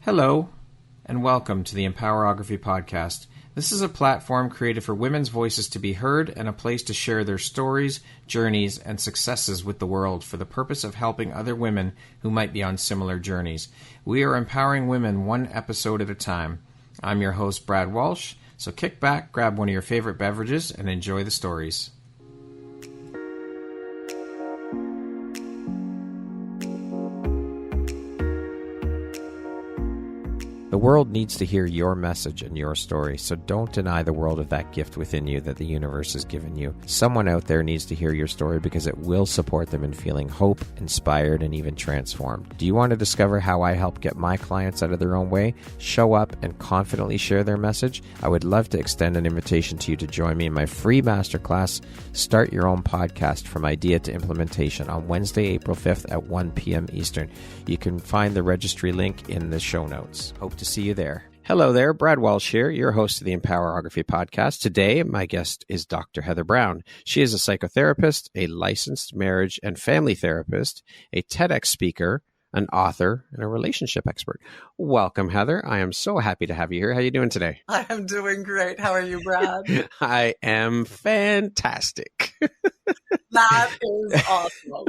Hello, and welcome to the Empowerography Podcast. This is a platform created for women's voices to be heard and a place to share their stories, journeys, and successes with the world for the purpose of helping other women who might be on similar journeys. We are empowering women one episode at a time. I'm your host, Brad Walsh, so kick back, grab one of your favorite beverages, and enjoy the stories. The world needs to hear your message and your story, so don't deny the world of that gift within you that the universe has given you. Someone out there needs to hear your story because it will support them in feeling hope, inspired, and even transformed. Do you want to discover how I help get my clients out of their own way, show up, and confidently share their message? I would love to extend an invitation to you to join me in my free masterclass, Start Your Own Podcast from Idea to Implementation, on Wednesday, April 5th at 1 p.m. Eastern. You can find the registry link in the show notes. Hope to see you there. Hello there, Brad Walsh here, your host of the Empowerography Podcast. Today, my guest is Dr. Heather Browne. She is a psychotherapist, a licensed marriage and family therapist, a TEDx speaker, an author, and a relationship expert. Welcome, Heather. I am so happy to have you here. How are you doing today? I am doing great. How are you, Brad? I am fantastic. That is awesome.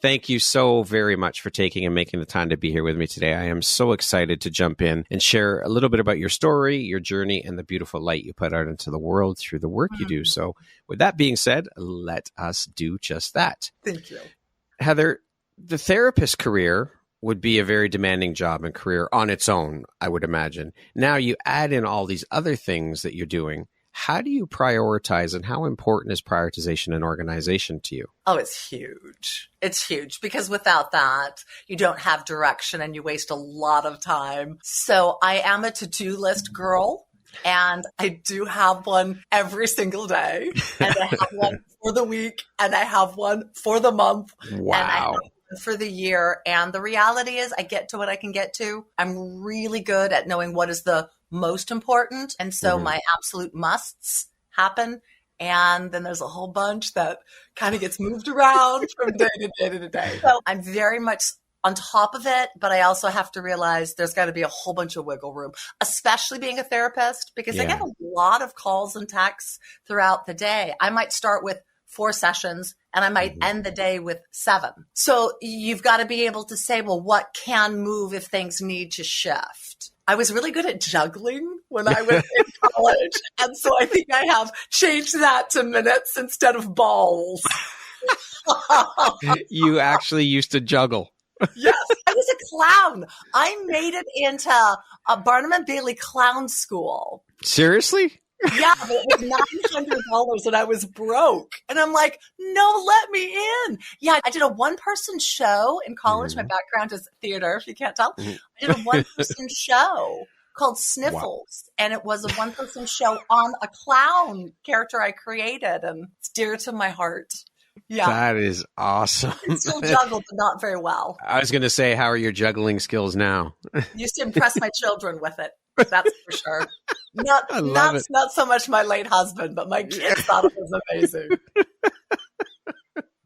Thank you so very much for taking and making the time to be here with me today. I am so excited to jump in and share a little bit about your story, your journey, and the beautiful light you put out into the world through the work you do. So with that being said, let us do just that. Thank you. Heather, the therapist career would be a very demanding job and career on its own, I would imagine. Now you add in all these other things that you're doing. How do you prioritize, and how important is prioritization and organization to you? Oh, it's huge. It's huge because without that, you don't have direction and you waste a lot of time. So I am a to-do list girl, and I do have one every single day. And I have one for the week, and I have one for the month. Wow. And I have one for the year. And the reality is I get to what I can get to. I'm really good at knowing what is the most important. And so my absolute musts happen. And then there's a whole bunch that kind of gets moved around from day to day to day. So I'm very much on top of it, but I also have to realize there's got to be a whole bunch of wiggle room, especially being a therapist, because I get a lot of calls and texts throughout the day. I might start with 4 sessions and I might end the day with 7. So you've got to be able to say, well, what can move if things need to shift? I was really good at juggling when I was in college. And so I think I have changed that to minutes instead of balls. You actually used to juggle. Yes, I was a clown. I made it into a Barnum and Bailey clown school. Seriously? Yeah, but it was $900 and I was broke. And I'm like, no, let me in. Yeah, I did a one-person show in college. My background is theater, if you can't tell. I did a one-person show called Sniffles. Wow. And it was a one-person show on a clown character I created. And it's dear to my heart. Yeah. That is awesome. I still juggle, but not very well. I was going to say, how are your juggling skills now? Used to impress my children with it. That's for sure. Not so much my late husband, but my kids thought it was amazing.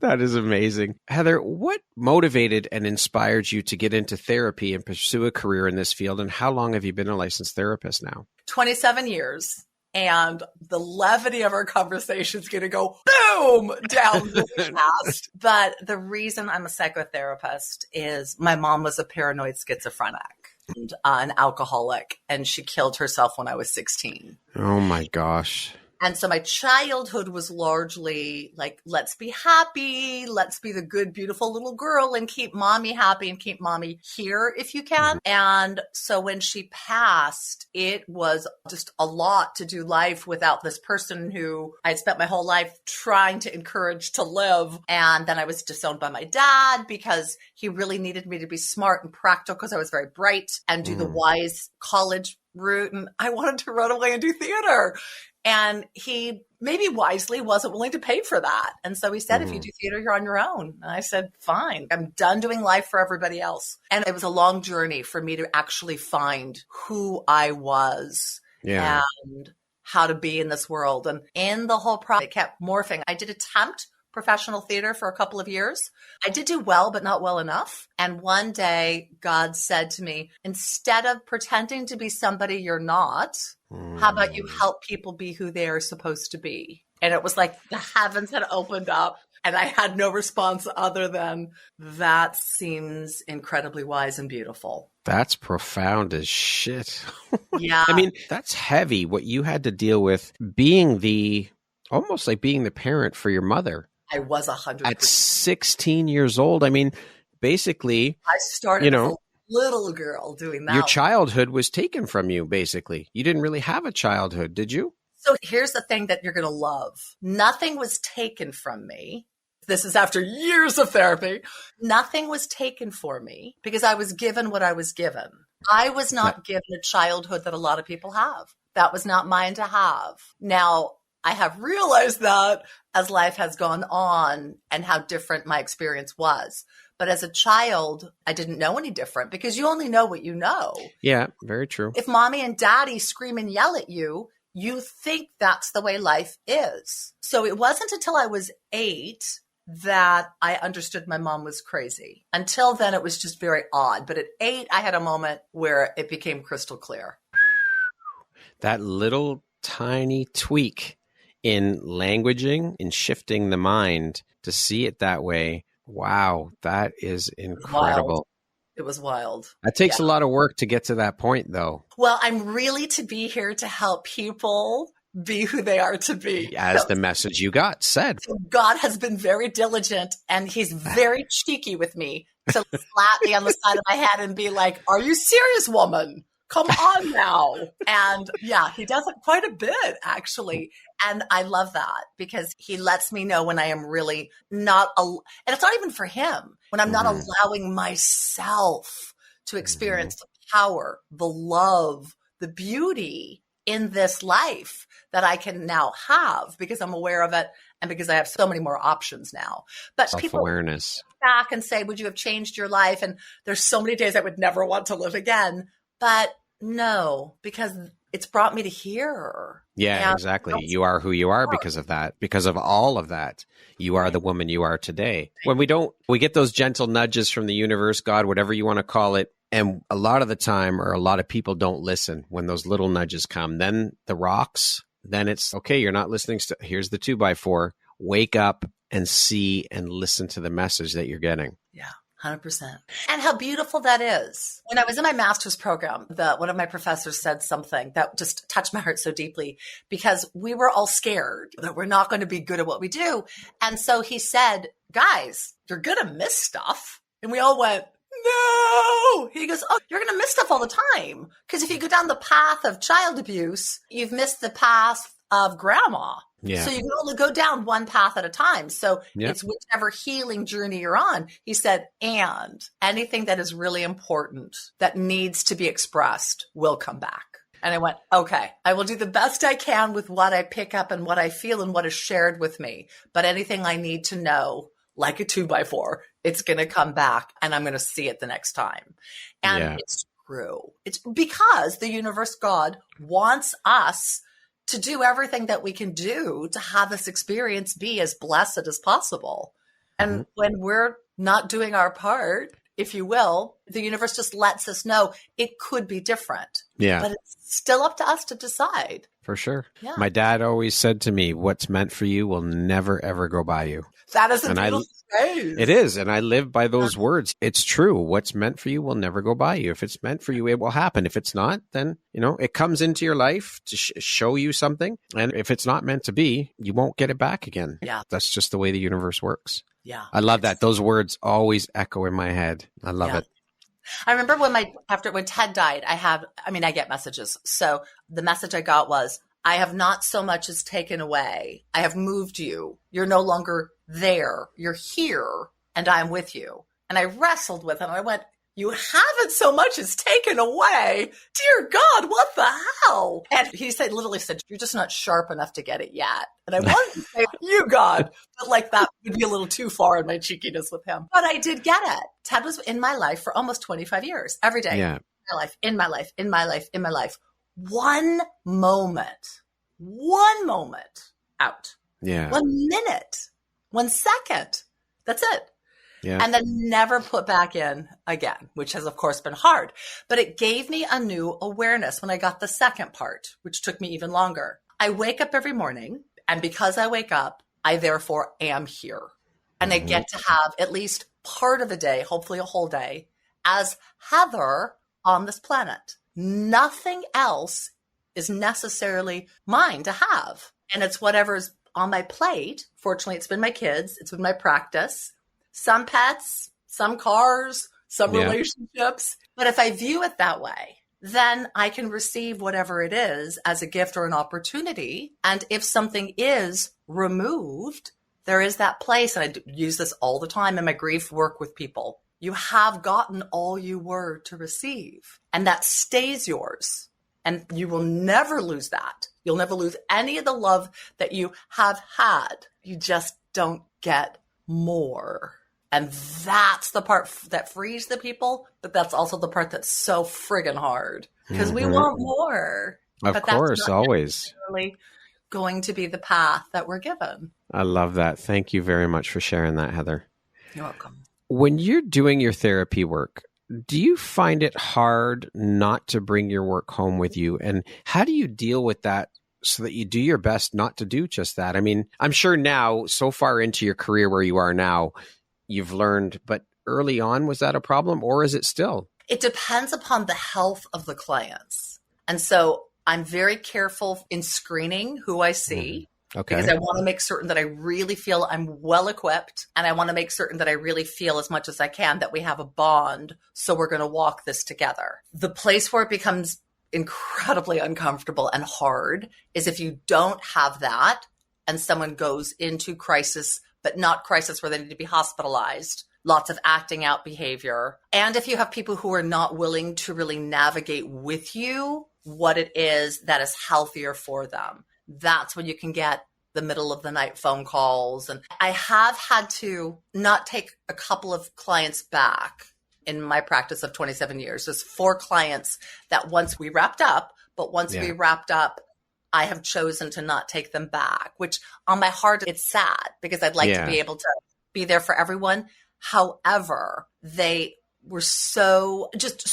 That is amazing. Heather, what motivated and inspired you to get into therapy and pursue a career in this field? And how long have you been a licensed therapist now? 27 years. And the levity of our conversation is going to go boom down really fast. But the reason I'm a psychotherapist is my mom was a paranoid schizophrenic. And an alcoholic, and she killed herself when I was 16. Oh my gosh. And so my childhood was largely like, let's be happy. Let's be the good, beautiful little girl and keep mommy happy and keep mommy here if you can. And so when she passed, it was just a lot to do life without this person who I spent my whole life trying to encourage to live. And then I was disowned by my dad because he really needed me to be smart and practical because I was very bright and do the wise college route. And I wanted to run away and do theater. And he maybe wisely wasn't willing to pay for that. And so he said, if you do theater, you're on your own. And I said, fine, I'm done doing life for everybody else. And it was a long journey for me to actually find who I was and how to be in this world. And in the whole process, it kept morphing. I did attempt professional theater for a couple of years. I did do well, but not well enough. And one day God said to me, instead of pretending to be somebody you're not, how about you help people be who they are supposed to be? And it was like the heavens had opened up and I had no response other than that seems incredibly wise and beautiful. That's profound as shit. Yeah. I mean, that's heavy what you had to deal with being almost like being the parent for your mother. I was 100%. At 16 years old. I mean, basically, I started as a little girl doing that. Your childhood was taken from you, basically. You didn't really have a childhood, did you? So here's the thing that you're going to love. Nothing was taken from me. This is after years of therapy. Nothing was taken for me because I was given what I was given. I was not given a childhood that a lot of people have. That was not mine to have. Now, I have realized that as life has gone on and how different my experience was. But as a child, I didn't know any different because you only know what you know. Yeah, very true. If mommy and daddy scream and yell at you, you think that's the way life is. So it wasn't until I was 8 that I understood my mom was crazy. Until then, it was just very odd. But at 8, I had a moment where it became crystal clear. That little tiny tweak in languaging, in shifting the mind to see it that way. Wow, that is incredible. It was wild. That takes a lot of work to get to that point, though. Well, I'm really to be here to help people be who they are to be. As the message you got said. So God has been very diligent and he's very cheeky with me to slap me on the side of my head and be like, are you serious, woman? Come on now. And yeah, he does it quite a bit, actually. And I love that because he lets me know when I am really not, and it's not even for him, when I'm not allowing myself to experience the power, the love, the beauty in this life that I can now have because I'm aware of it and because I have so many more options now. But self-awareness. People back and say, would you have changed your life? And there's so many days I would never want to live again. But no, because it's brought me to here. Yeah, and exactly. You are who you are because of that, because of all of that. You are the woman you are today. When we get those gentle nudges from the universe, God, whatever you want to call it. And a lot of the time, or a lot of people don't listen when those little nudges come. Then the rocks, then it's okay. You're not listening. Here's the 2x4. Wake up and see and listen to the message that you're getting. Yeah. 100%. And how beautiful that is. When I was in my master's program, one of my professors said something that just touched my heart so deeply because we were all scared that we're not going to be good at what we do. And so he said, guys, you're going to miss stuff. And we all went, no. He goes, oh, you're going to miss stuff all the time. Because if you go down the path of child abuse, you've missed the path of grandma. Yeah. So you can only go down one path at a time. So it's whichever healing journey you're on. He said, and anything that is really important that needs to be expressed will come back. And I went, okay, I will do the best I can with what I pick up and what I feel and what is shared with me. But anything I need to know, like a 2x4, it's going to come back and I'm going to see it the next time. And it's true. It's because the universe, God, wants us to do everything that we can do to have this experience be as blessed as possible. And when we're not doing our part, if you will, the universe just lets us know it could be different. Yeah. But it's still up to us to decide. For sure. Yeah. My dad always said to me, what's meant for you will never, ever go by you. That is a beautiful phrase. It is. And I live by those words. It's true. What's meant for you will never go by you. If it's meant for you, it will happen. If it's not, then, it comes into your life to show you something. And if it's not meant to be, you won't get it back again. Yeah. That's just the way the universe works. Yeah. I love that. Those words always echo in my head. I love it. I remember when Ted died, I get messages. So the message I got was, I have not so much as taken away. I have moved you. You're no longer there. You're here and I'm with you. And I wrestled with it. And I went, you haven't so much as taken away. Dear God, what the hell? And he literally said, you're just not sharp enough to get it yet. And I wanted to say, you God, but that would be a little too far in my cheekiness with him. But I did get it. Ted was in my life for almost 25 years, every day. Yeah. In my life. One moment out. Yeah. 1 minute 1 second. That's it. Yeah. And then never put back in again, which has, of course, been hard. But it gave me a new awareness when I got the second part, which took me even longer. I wake up every morning, and because I wake up, I therefore am here. And I get to have at least part of the day, hopefully a whole day, as Heather on this planet. Nothing else is necessarily mine to have. And it's whatever's on my plate. Fortunately, it's been my kids. It's been my practice. Some pets, some cars, some relationships. But if I view it that way, then I can receive whatever it is as a gift or an opportunity. And if something is removed, there is that place. And I use this all the time in my grief work with people. You have gotten all you were to receive, and that stays yours. And you will never lose that. You'll never lose any of the love that you have had. You just don't get more. And that's the part that frees the people, but that's also the part that's so friggin' hard because we want more. Of course, that's not always necessarily going to be the path that we're given. I love that. Thank you very much for sharing that, Heather. You're welcome. When you're doing your therapy work, do you find it hard not to bring your work home with you? And how do you deal with that so that you do your best not to do just that? I mean, I'm sure now, so far into your career where you are now, you've learned, but early on, was that a problem or is it still? It depends upon the health of the clients. And so I'm very careful in screening who I see. Okay. Because I want to make certain that I really feel I'm well equipped, and I want to make certain that I really feel as much as I can that we have a bond. So we're going to walk this together. The place where it becomes incredibly uncomfortable and hard is if you don't have that and someone goes into crisis, but not crisis where they need to be hospitalized. Lots of acting out behavior. And if you have people who are not willing to really navigate with you what it is that is healthier for them. That's when you can get the middle of the night phone calls. And I have had to not take a couple of clients back in my practice of 27 years. There's 4 clients that once we wrapped up, we wrapped up, I have chosen to not take them back, which on my heart, it's sad because I'd like to be able to be there for everyone. However, they were so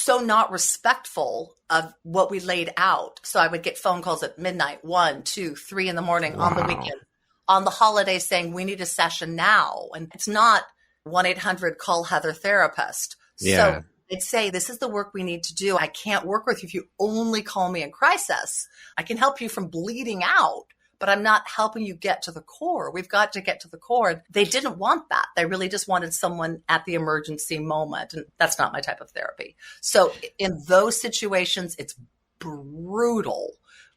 not respectful of what we laid out. So I would get phone calls at midnight, 1, 2, 3 in the morning on the weekend, on the holidays saying, we need a session now. And it's not 1-800 call Heather therapist. So they'd say, this is the work we need to do. I can't work with you if you only call me in crisis. I can help you from bleeding out, but I'm not helping you get to the core. We've got to get to the core. They didn't want that. They really just wanted someone at the emergency moment. And that's not my type of therapy. So in those situations, it's brutal,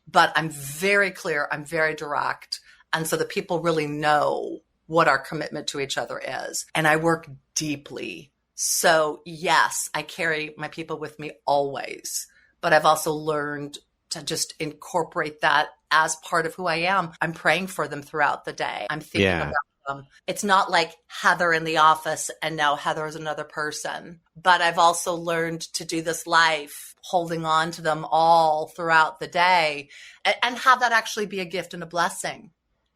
but I'm very clear. I'm very direct. And so the people really know what our commitment to each other is. And I work deeply. So yes, I carry my people with me always, but I've also learned to just incorporate that as part of who I am. I'm praying for them throughout the day. I'm thinking about them. It's not like Heather in the office and now Heather is another person, but I've also learned to do this life, holding on to them all throughout the day and have that actually be a gift and a blessing.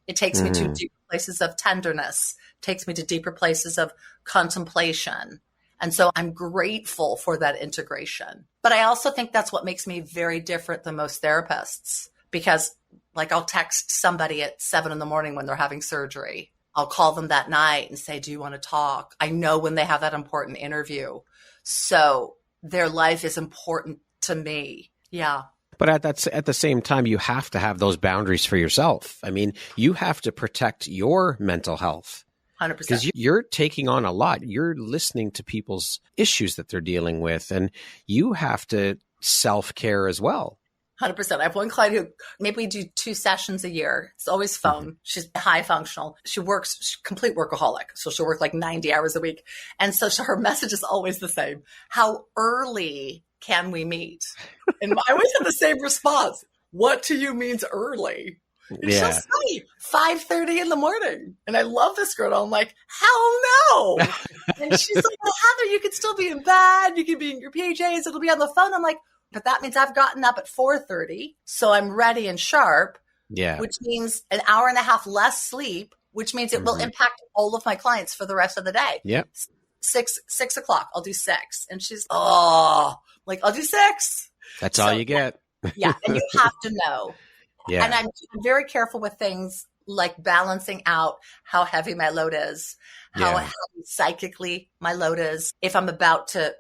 It takes me to deeper places of tenderness, takes me to deeper places of contemplation. And so I'm grateful for that integration. But I also think that's what makes me very different than most therapists, because like I'll text somebody at 7 a.m. when they're having surgery. I'll call them that night and say, do you want to talk? I know when they have that important interview. So their life is important to me. Yeah. But at the same time, you have to have those boundaries for yourself. I mean, you have to protect your mental health. 100%. Because you're taking on a lot. You're listening to people's issues that they're dealing with, and you have to self-care as well. 100%. I have one client who maybe we do 2 sessions a year. It's always phone. She's high functional. She's complete workaholic. So she'll work like 90 hours a week. And so her message is always the same. How early can we meet? And I always have the same response. What to you means early? And she'll say 5:30 in the morning. And I love this girl. I'm like, hell no. And she's like, well, Heather, you could still be in bed. You could be in your PJs. It'll be on the phone. I'm like, but that means I've gotten up at 4:30. So I'm ready and sharp. Yeah. Which means an hour and a half less sleep which means it will impact all of my clients for the rest of the day. Yep. 6 o'clock, I'll do 6. And she's, I'll do 6. That's all you get. Yeah. And you have to know. Yeah. And I'm very careful with things like balancing out how heavy my load is, how heavy psychically my load is. If I'm about to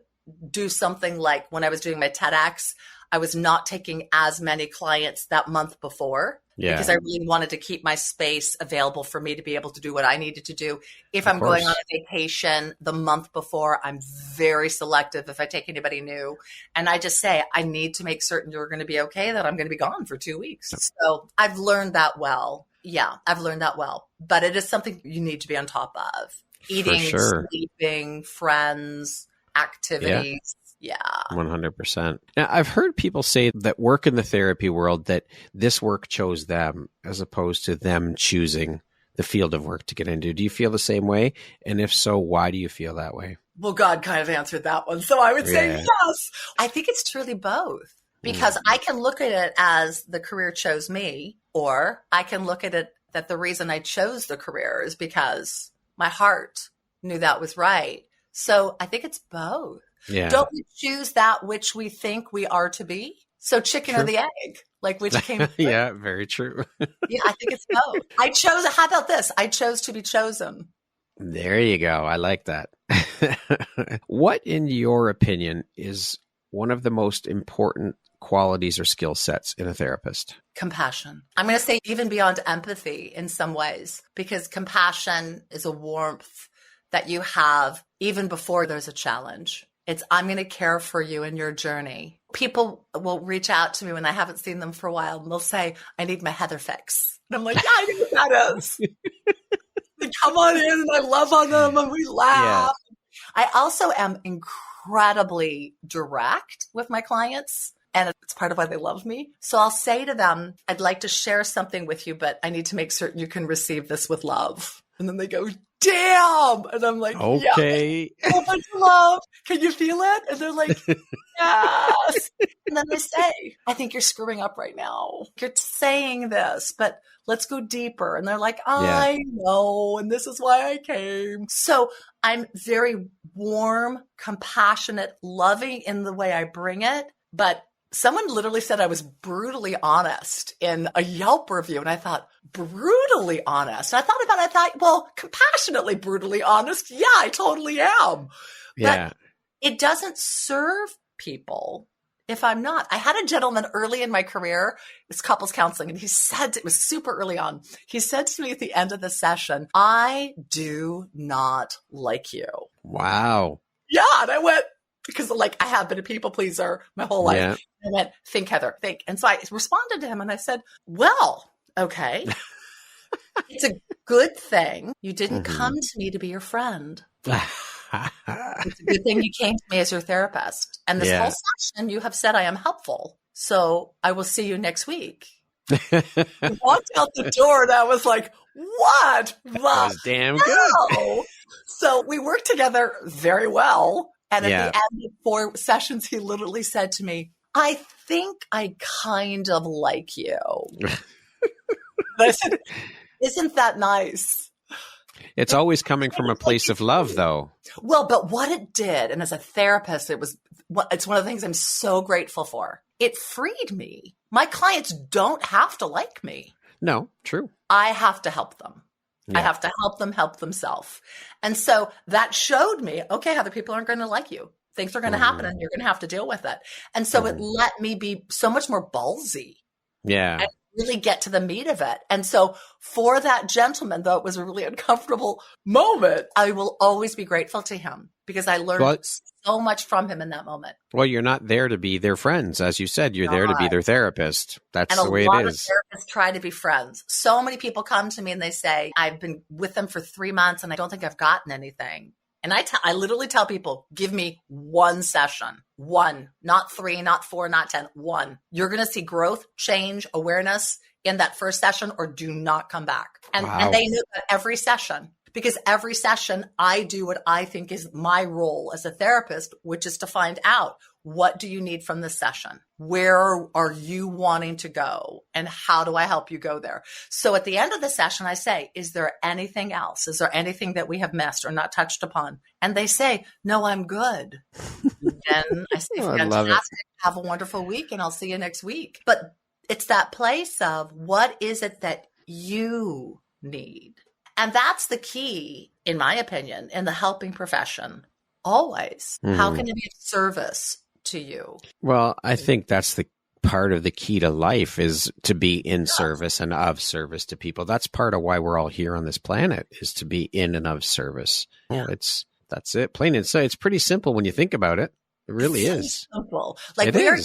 do something like when I was doing my TEDx, I was not taking as many clients that month before because I really wanted to keep my space available for me to be able to do what I needed to do. If I'm going on a vacation the month before, I'm very selective if I take anybody new. And I just say, I need to make certain you're going to be okay, that I'm going to be gone for 2 weeks. So I've learned that well. Yeah, I've learned that well. But it is something you need to be on top of. Eating, sleeping, friends, activities. Yeah. 100%. Now, I've heard people say that work in the therapy world, that this work chose them as opposed to them choosing the field of work to get into. Do you feel the same way? And if so, why do you feel that way? Well, God kind of answered that one. So I would say yes. I think it's truly both, because I can look at it as the career chose me, or I can look at it that the reason I chose the career is because my heart knew that was right. So I think it's both. Yeah. Don't we choose that which we think we are to be? So chicken or the egg, like which came first? Yeah, very true. Yeah, I think it's both. How about this? I chose to be chosen. There you go. I like that. What, in your opinion, is one of the most important qualities or skill sets in a therapist? Compassion. I'm going to say even beyond empathy in some ways, because compassion is a warmth that you have even before there's a challenge. It's, I'm going to care for you in your journey. People will reach out to me when I haven't seen them for a while, and they'll say, I need my Heather fix. And I'm like, yeah, I know what that is. They come on in and I love on them and we laugh. Yeah. I also am incredibly direct with my clients, and it's part of why they love me. So I'll say to them, I'd like to share something with you, but I need to make certain you can receive this with love. And then they go, damn. And I'm like, okay. Yeah, so much love. Can you feel it? And they're like, yes. And then they say, I think you're screwing up right now. You're saying this, but let's go deeper. And they're like, I know. And this is why I came. So I'm very warm, compassionate, loving in the way I bring it. But someone literally said I was brutally honest in a Yelp review. And I thought, brutally honest? I thought, well, compassionately brutally honest. Yeah, I totally am. Yeah. But it doesn't serve people if I'm not. I had a gentleman early in my career, it was couples counseling, and he said, it was super early on, he said to me at the end of the session, I do not like you. Wow. Yeah. And I went, because like I have been a people pleaser my whole life. Yeah. I went, think, Heather, think. And so I responded to him and I said, well, okay, it's a good thing you didn't come to me to be your friend. It's a good thing you came to me as your therapist. And this whole session, you have said I am helpful. So I will see you next week. I walked out the door and I was like, what? That was damn good. So we worked together very well. And at the end of 4 sessions, he literally said to me, I think I kind of like you. I said, isn't that nice? It's always coming from a place of love, though. Well, but what it did, and as a therapist, it's one of the things I'm so grateful for. It freed me. My clients don't have to like me. No, true. I have to help them. Yeah. I have to help them help themselves. And so that showed me, okay, other people aren't going to like you. Things are going to happen and you're going to have to deal with it. And so it let me be so much more ballsy. Yeah. And really get to the meat of it. And so for that gentleman, though it was a really uncomfortable moment, I will always be grateful to him because I learned so much from him in that moment. Well, you're not there to be their friends. As you said, you're there to be their therapist. That's the way it is. And a lot of therapists try to be friends. So many people come to me and they say, I've been with them for 3 months and I don't think I've gotten anything. And I literally tell people, give me 1 session. 1, not 3, not 4, not 10, 1. You're going to see growth, change, awareness in that first session, or do not come back. And they knew that every session, because every session I do what I think is my role as a therapist, which is to find out what do you need from this session? Where are you wanting to go? And how do I help you go there? So at the end of the session, I say, is there anything else? Is there anything that we have missed or not touched upon? And they say, no, I'm good. Then I say, fantastic. Have a wonderful week and I'll see you next week. But it's that place of what is it that you need? And that's the key, in my opinion, in the helping profession. Always. How can it be of service to you? Well, I think that's the part of the key to life is to be in service and of service to people. That's part of why we're all here on this planet, is to be in and of service. Yeah. That's it. Plain and simple. It's pretty simple when you think about it. It really is. Simple. Like we are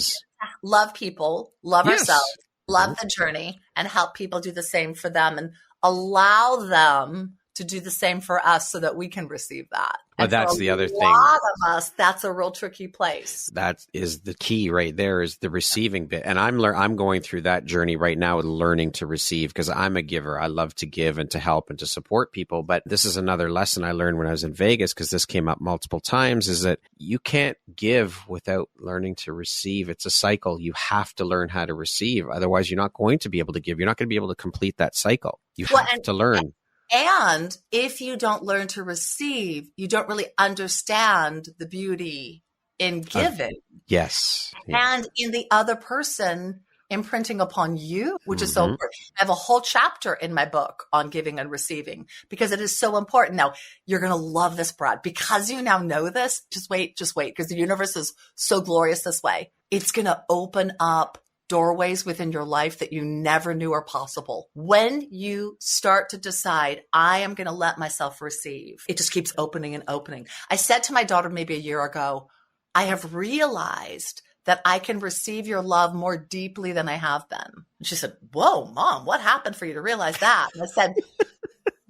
love people, love ourselves, love the journey, and help people do the same for them and allow them to do the same for us so that we can receive that. Well, that's the other thing. A lot of us, that's a real tricky place. That is the key right there, is the receiving bit. And I'm going through that journey right now with learning to receive, because I'm a giver. I love to give and to help and to support people. But this is another lesson I learned when I was in Vegas, because this came up multiple times, is that you can't give without learning to receive. It's a cycle. You have to learn how to receive. Otherwise, you're not going to be able to give. You're not going to be able to complete that cycle. You have to learn. And if you don't learn to receive, you don't really understand the beauty in giving. Yes. And in the other person imprinting upon you, which is so important. I have a whole chapter in my book on giving and receiving because it is so important. Now, you're going to love this, Brad, because you now know this. Just wait, because the universe is so glorious this way. It's going to open up doorways within your life that you never knew are possible. When you start to decide, I am going to let myself receive, it just keeps opening and opening. I said to my daughter maybe a year ago, I have realized that I can receive your love more deeply than I have been. And she said, whoa, Mom, what happened for you to realize that? And I said,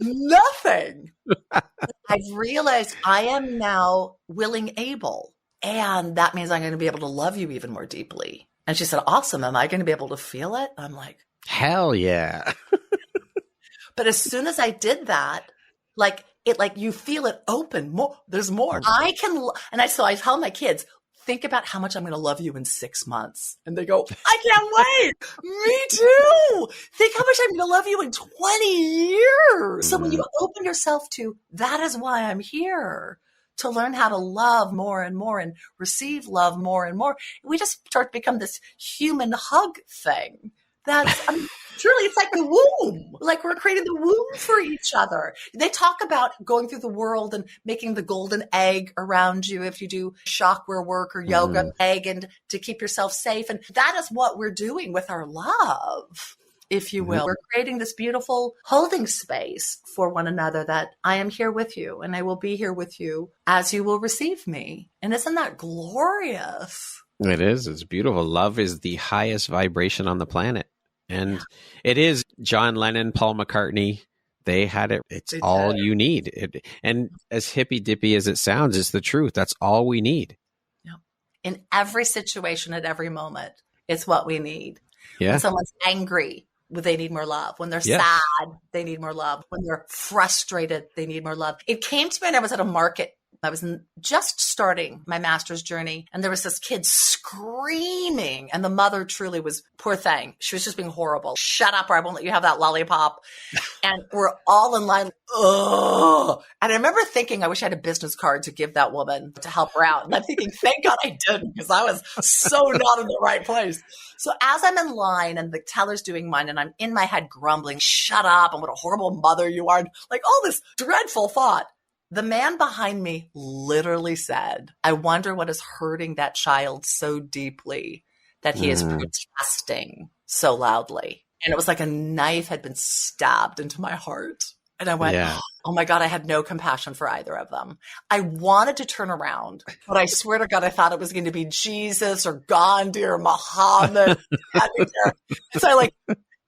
nothing. I've realized I am now willing, able, and that means I'm going to be able to love you even more deeply. And she said, awesome. Am I going to be able to feel it? I'm like, hell yeah. But as soon as I did that, you feel it open more. There's more. So I tell my kids, think about how much I'm going to love you in 6 months. And they go, I can't wait. Me too. Think how much I'm going to love you in 20 years. So when you open yourself to, that is why I'm here, to learn how to love more and more and receive love more and more. We just start to become this human hug thing. Truly, it's like the womb. Like we're creating the womb for each other. They talk about going through the world and making the golden egg around you if you do chakra work or yoga egg, and to keep yourself safe. And that is what we're doing with our love, if you will. We're creating this beautiful holding space for one another, that I am here with you and I will be here with you as you will receive me. And isn't that glorious? It is. It's beautiful. Love is the highest vibration on the planet. And it is. John Lennon, Paul McCartney, they had it. It's all you need. And as hippy dippy as it sounds, it's the truth. That's all we need. Yeah. In every situation, at every moment, it's what we need. Yeah. When someone's angry, they need more love. When they're sad, they need more love. When they're frustrated, they need more love. It came to me when I was at a market. I was just starting my master's journey, and there was this kid screaming, and the mother truly was, poor thing. She was just being horrible. Shut up, or I won't let you have that lollipop. And we're all in line. Ugh. And I remember thinking, I wish I had a business card to give that woman to help her out. And I'm thinking, thank God I didn't, because I was so not in the right place. So as I'm in line and the teller's doing mine, and I'm in my head grumbling, shut up, and what a horrible mother you are, like all this dreadful thought. The man behind me literally said, I wonder what is hurting that child so deeply that he is protesting so loudly. And it was like a knife had been stabbed into my heart. And I went, oh my God, I had no compassion for either of them. I wanted to turn around, but I swear to God, I thought it was going to be Jesus or Gandhi or Muhammad. So I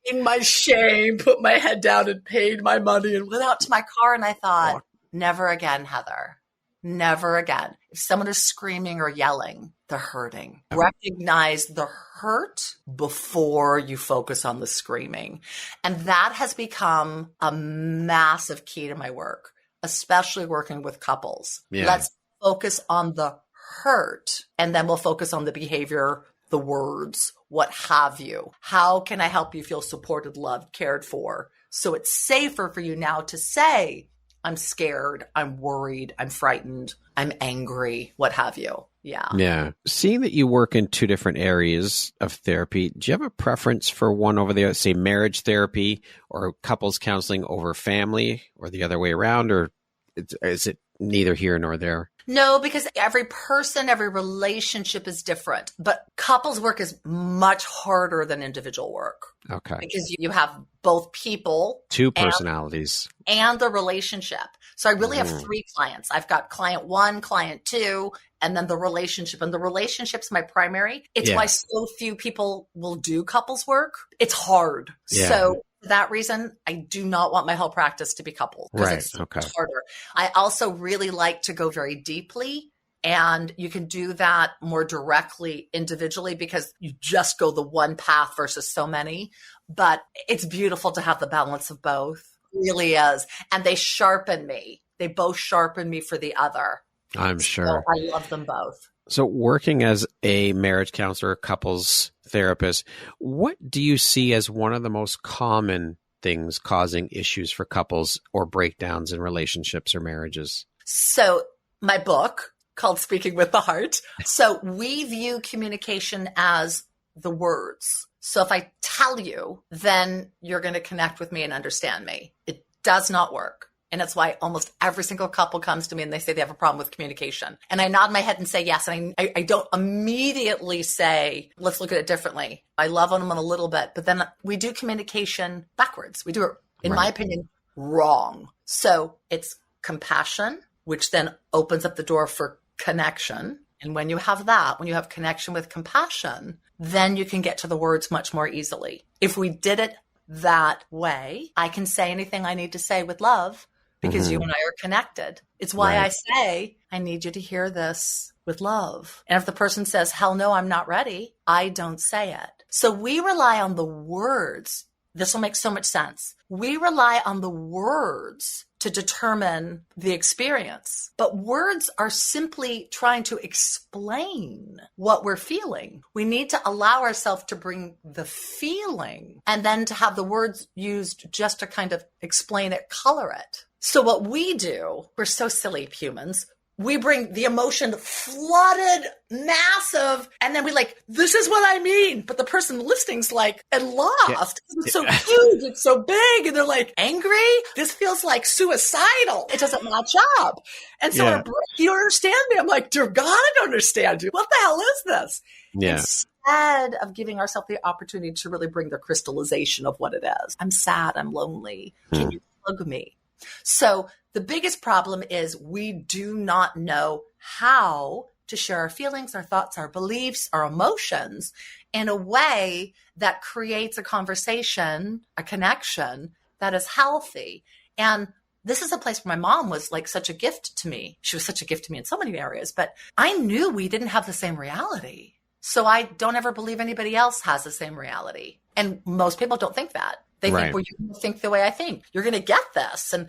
in my shame, put my head down and paid my money and went out to my car. And I thought, never again, Heather. Never again. If someone is screaming or yelling, they're hurting. Recognize the hurt before you focus on the screaming. And that has become a massive key to my work, especially working with couples. Yeah. Let's focus on the hurt? And then we'll focus on the behavior, the words, what have you. How can I help you feel supported, loved, cared for? So it's safer for you now to say, I'm scared, I'm worried, I'm frightened, I'm angry, what have you. Yeah. Yeah. Seeing that you work in two different areas of therapy, do you have a preference for one over the other, say marriage therapy or couples counseling over family, or the other way around, or is it neither here nor there? No, because every person, every relationship is different. But couples work is much harder than individual work. Okay. Because you have both people. Two personalities. And the relationship. So I really have three clients. I've got client one, client two, and then the relationship. And the relationship's my primary. It's why so few people will do couples work. It's hard. Yeah. So for that reason, I do not want my whole practice to be couples. Right. It's so much harder. I also really like to go very deeply. And you can do that more directly individually because you just go the one path versus so many. But it's beautiful to have the balance of both. It really is. And they sharpen me. They both sharpen me for the other. I'm sure. So I love them both. So working as a marriage counselor, couples therapist, what do you see as one of the most common things causing issues for couples or breakdowns in relationships or marriages? So my book called Speaking with the Heart. So we view communication as the words. So if I tell you, then you're going to connect with me and understand me. It does not work. And that's why almost every single couple comes to me and they say they have a problem with communication. And I nod my head and say yes. And I don't immediately say, let's look at it differently. I love on them a little bit, but then we do communication backwards. We do it, in my opinion, wrong. So it's compassion, which then opens up the door for connection. And when you have that, when you have connection with compassion, then you can get to the words much more easily. If we did it that way, I can say anything I need to say with love because you and I are connected. It's why I say, I need you to hear this with love. And if the person says, hell no, I'm not ready, I don't say it. So we rely on the words. This will make so much sense. We rely on the words to determine the experience. But words are simply trying to explain what we're feeling. We need to allow ourselves to bring the feeling and then to have the words used just to kind of explain it, color it. So what we do, we're so silly humans. We bring the emotion flooded, massive, and then we this is what I mean. But the person listening's and lost. Yeah. It's so huge, it's so big. And they're angry? This feels suicidal. It doesn't match up. And so our brain, you don't understand me. I'm dear God, I don't understand you. What the hell is this? Yeah. Instead of giving ourselves the opportunity to really bring the crystallization of what it is. I'm sad, I'm lonely. Can you hug me? So the biggest problem is we do not know how to share our feelings, our thoughts, our beliefs, our emotions in a way that creates a conversation, a connection that is healthy. And this is a place where my mom was such a gift to me. She was such a gift to me in so many areas, but I knew we didn't have the same reality. So I don't ever believe anybody else has the same reality. And most people don't think that. They think, well, you think the way I think. You're going to get this. And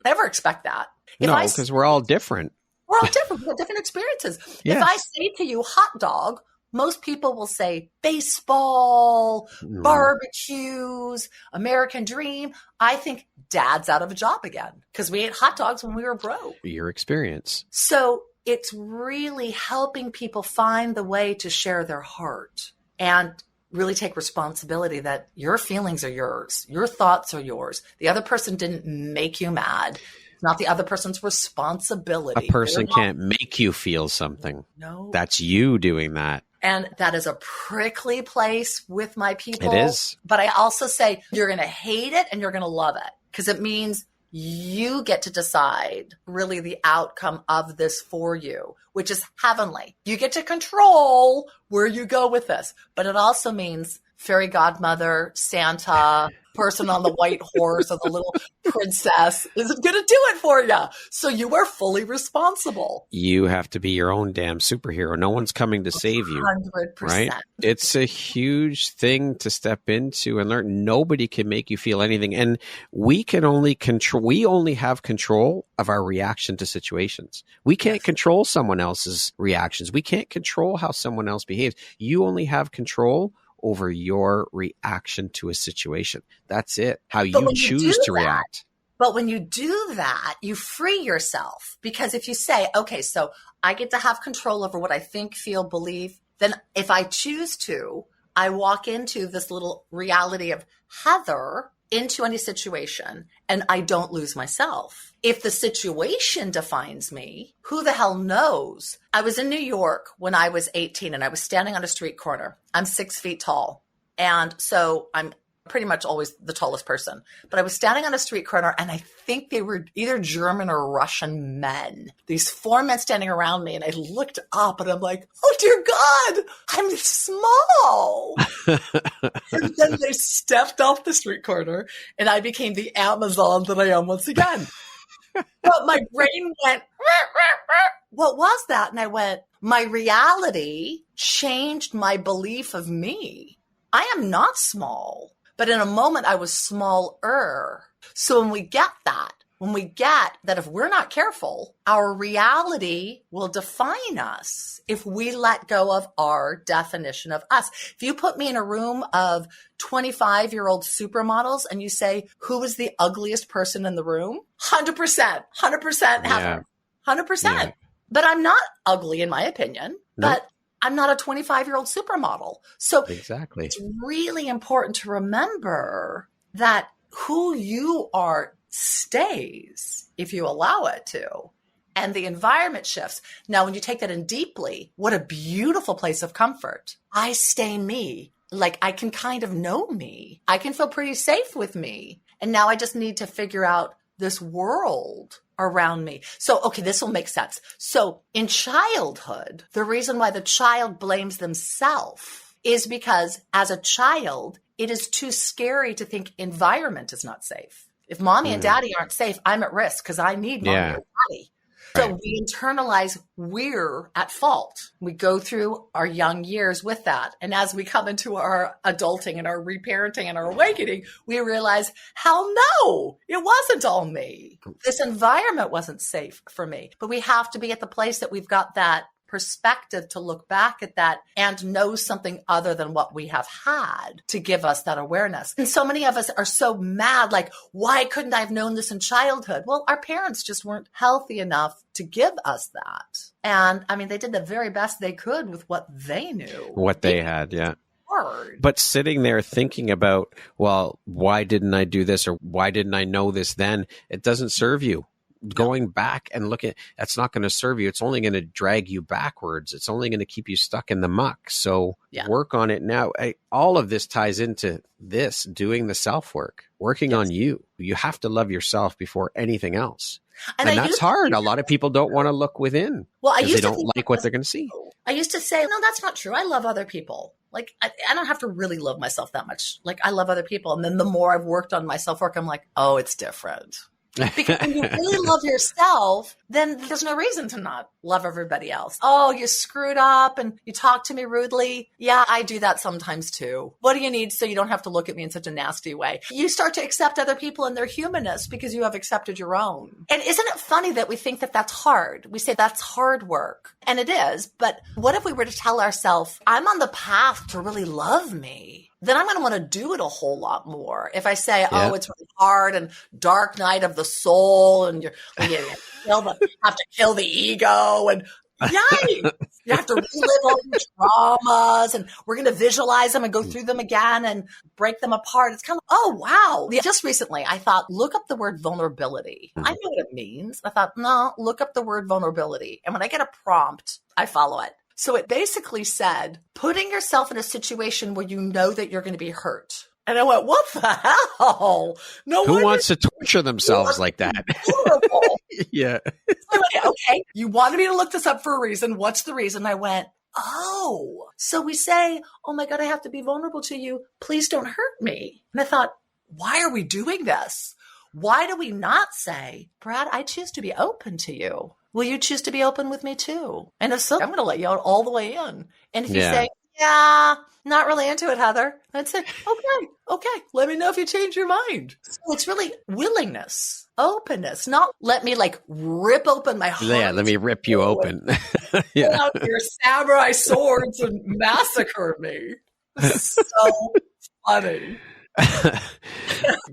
never expect that. No, because we're all different. We're all different. We've got different experiences. Yes. If I say to you hot dog, most people will say baseball, barbecues, American dream. I think dad's out of a job again because we ate hot dogs when we were broke. Your experience. So it's really helping people find the way to share their heart and really take responsibility that your feelings are yours. Your thoughts are yours. The other person didn't make you mad. It's not the other person's responsibility. A person can't make you feel something. No. That's you doing that. And that is a prickly place with my people. It is. But I also say you're going to hate it and you're going to love it because it means you get to decide really the outcome of this for you, which is heavenly. You get to control where you go with this, but it also means fairy godmother, Santa, person on the white horse, or the little princess isn't going to do it for you. So you are fully responsible. You have to be your own damn superhero. No one's coming to save you. 100%. Right? It's a huge thing to step into and learn. Nobody can make you feel anything. And we only have control of our reaction to situations. We can't control someone else's reactions. We can't control how someone else behaves. You only have control over your reaction to a situation. That's it. How you choose to react. But when you do that, you free yourself. Because if you say, okay, so I get to have control over what I think, feel, believe, then if I choose to, I walk into this little reality of Heather into any situation and I don't lose myself. If the situation defines me, who the hell knows? I was in New York when I was 18 and I was standing on a street corner. I'm 6 feet tall. And so I'm pretty much always the tallest person. But I was standing on a street corner and I think they were either German or Russian men. These 4 men standing around me and I looked up and I'm like, oh dear God, I'm small. And then they stepped off the street corner and I became the Amazon that I am once again. But my brain went, what was that? And I went, my reality changed my belief of me. I am not small. But in a moment, I was smaller. So when we get that if we're not careful, our reality will define us if we let go of our definition of us. If you put me in a room of 25-year-old supermodels and you say, who is the ugliest person in the room? 100%, 100% Heather, 100%. Yeah. But I'm not ugly in my opinion, but I'm not a 25-year-old supermodel. So exactly. It's really important to remember that who you are stays if you allow it to. And the environment shifts. Now, when you take that in deeply, what a beautiful place of comfort. I stay me. Like I can kind of know me. I can feel pretty safe with me. And now I just need to figure out this world around me. So, okay, this will make sense. So in childhood, the reason why the child blames themselves is because as a child, it is too scary to think environment is not safe. If mommy and daddy aren't safe, I'm at risk because I need mommy and daddy. So we internalize we're at fault. We go through our young years with that. And as we come into our adulting and our reparenting and our awakening, we realize, hell no, it wasn't all me. This environment wasn't safe for me. But we have to be at the place that we've got that perspective to look back at that and know something other than what we have had to give us that awareness. And so many of us are so mad, like, why couldn't I have known this in childhood? Well, our parents just weren't healthy enough to give us that. And I mean, they did the very best they could with what they knew. What they had, yeah. Hard. But sitting there thinking about, well, why didn't I do this or why didn't I know this then? It doesn't serve you. Going back and looking, that's not going to serve you. It's only going to drag you backwards. It's only going to keep you stuck in the muck. So work on it now. All of this ties into this, doing the self-work, working on you. You have to love yourself before anything else. And that's hard. A lot of people don't want to look within because they don't like what they're going to see. I used to say, no, that's not true. I love other people. Like, I don't have to really love myself that much. Like, I love other people. And then the more I've worked on my self-work, I'm like, oh, it's different. Because when you really love yourself, then there's no reason to not love everybody else. Oh, you screwed up and you talked to me rudely. Yeah, I do that sometimes too. What do you need so you don't have to look at me in such a nasty way? You start to accept other people and their humanness because you have accepted your own. And isn't it funny that we think that that's hard? We say that's hard work. And it is. But what if we were to tell ourselves, I'm on the path to really love me? Then I'm going to want to do it a whole lot more. If I say, oh, it's really hard and dark night of the soul and you have to kill the ego and yikes, you have to relive all your traumas and we're going to visualize them and go through them again and break them apart. It's kind of, oh, wow. Just recently, I thought, look up the word vulnerability. I know what it means. I thought, no, look up the word vulnerability. And when I get a prompt, I follow it. So it basically said, putting yourself in a situation where you know that you're going to be hurt. And I went, what the hell? Who wants to torture themselves like that? Horrible. Yeah. Okay. You wanted me to look this up for a reason. What's the reason? I went, oh, so we say, oh my God, I have to be vulnerable to you. Please don't hurt me. And I thought, why are we doing this? Why do we not say, Brad, I choose to be open to you. Will you choose to be open with me too? And if so, I'm going to let you out all the way in. And if you say, yeah, not really into it, Heather, I'd say, okay, let me know if you change your mind. So it's really willingness, openness, not let me like rip open my heart. Yeah, let me rip you open. Pull out your samurai swords and massacre me. So funny.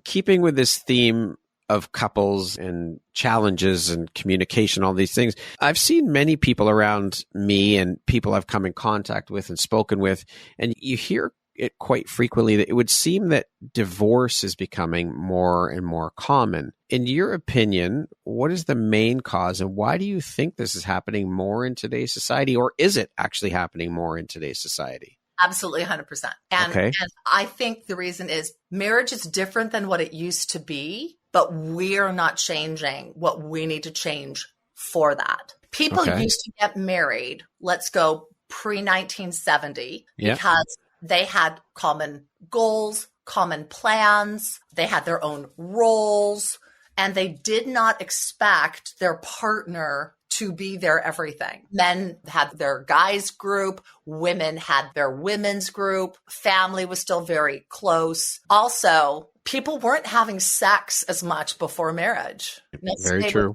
Keeping with this theme of couples and challenges and communication, all these things, I've seen many people around me and people I've come in contact with and spoken with, and you hear it quite frequently that it would seem that divorce is becoming more and more common. In your opinion, what is the main cause, and why do you think this is happening more in today's society, or is it actually happening more in today's society? Absolutely 100%. And I think the reason is marriage is different than what it used to be, but we're not changing what we need to change for that. People used to get married, let's go pre-1970, because they had common goals, common plans, they had their own roles, and they did not expect their partner to be their everything. Men had their guys group, women had their women's group, family was still very close. Also, people weren't having sex as much before marriage. Very true.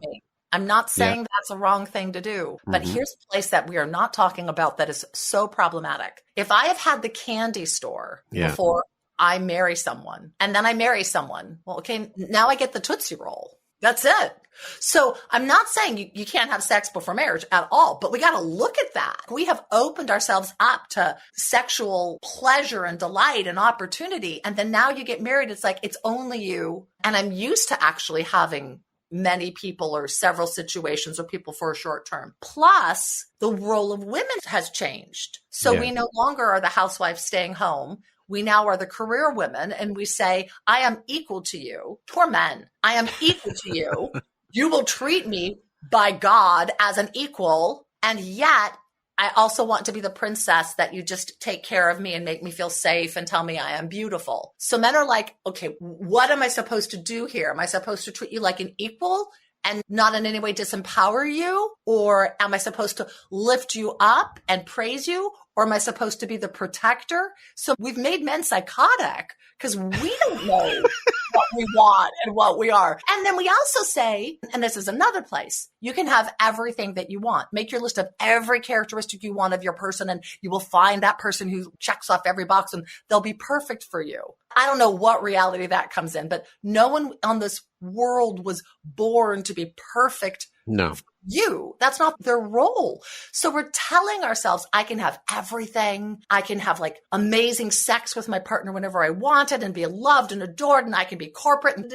I'm not saying that's a wrong thing to do, but here's a place that we are not talking about that is so problematic. If I have had the candy store before I marry someone, and then I marry someone, well, okay, now I get the Tootsie Roll. That's it. So I'm not saying you can't have sex before marriage at all, but we got to look at that. We have opened ourselves up to sexual pleasure and delight and opportunity. And then now you get married, it's like, it's only you. And I'm used to actually having many people or several situations or people for a short term. Plus, the role of women has changed. So we no longer are the housewife staying home. We now are the career women, and we say, I am equal to you. Poor men. I am equal to you. You will treat me by God as an equal. And yet I also want to be the princess that you just take care of me and make me feel safe and tell me I am beautiful. So men are like, okay, what am I supposed to do here? Am I supposed to treat you like an equal and not in any way disempower you? Or am I supposed to lift you up and praise you? Or am I supposed to be the protector? So we've made men psychotic because we don't know what we want and what we are. And then we also say, and this is another place, you can have everything that you want. Make your list of every characteristic you want of your person, and you will find that person who checks off every box and they'll be perfect for you. I don't know what reality that comes in, but no one on this world was born to be perfect. No. You. That's not their role. So we're telling ourselves, I can have everything. I can have like amazing sex with my partner whenever I want it and be loved and adored, and I can be corporate and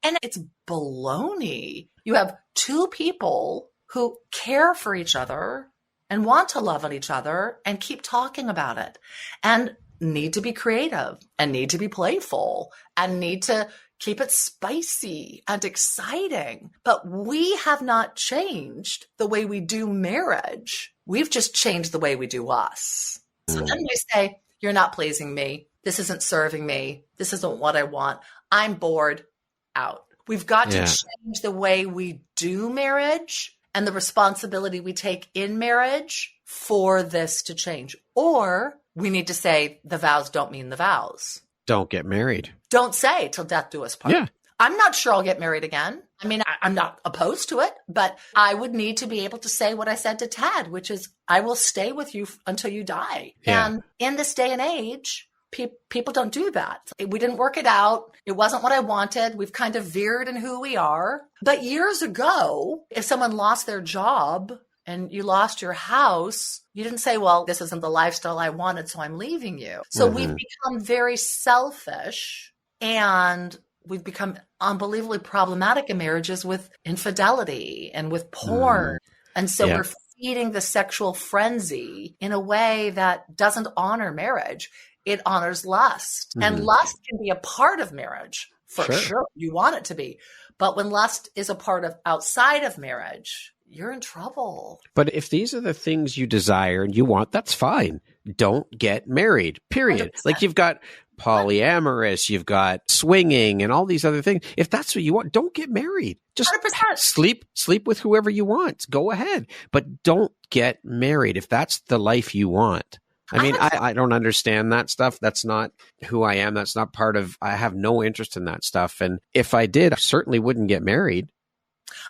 And it's baloney. You have two people who care for each other and want to love on each other and keep talking about it and need to be creative and need to be playful and need to keep it spicy and exciting. But we have not changed the way we do marriage. We've just changed the way we do us. So then we say, you're not pleasing me. This isn't serving me. This isn't what I want. I'm bored. Out. We've got to change the way we do marriage and the responsibility we take in marriage for this to change. Or we need to say the vows don't mean the vows. Don't get married. Don't say till death do us part. Yeah. I'm not sure I'll get married again. I mean, I'm not opposed to it, but I would need to be able to say what I said to Ted, which is, I will stay with you until you die. Yeah. And in this day and age, people don't do that. We didn't work it out. It wasn't what I wanted. We've kind of veered in who we are. But years ago, if someone lost their job and you lost your house, you didn't say, well, this isn't the lifestyle I wanted, so I'm leaving you. So we've become very selfish, and we've become unbelievably problematic in marriages with infidelity and with porn. And so we're feeding the sexual frenzy in a way that doesn't honor marriage. It honors lust. And lust can be a part of marriage, for sure. You want it to be. But when lust is a part of outside of marriage, you're in trouble. But if these are the things you desire and you want, that's fine. Don't get married, period. 100%. Like you've got polyamorous, you've got swinging and all these other things. If that's what you want, don't get married. Just 100%. sleep with whoever you want. Go ahead. But don't get married if that's the life you want. I mean, I don't understand that stuff. That's not who I am. That's not part of, I have no interest in that stuff. And if I did, I certainly wouldn't get married.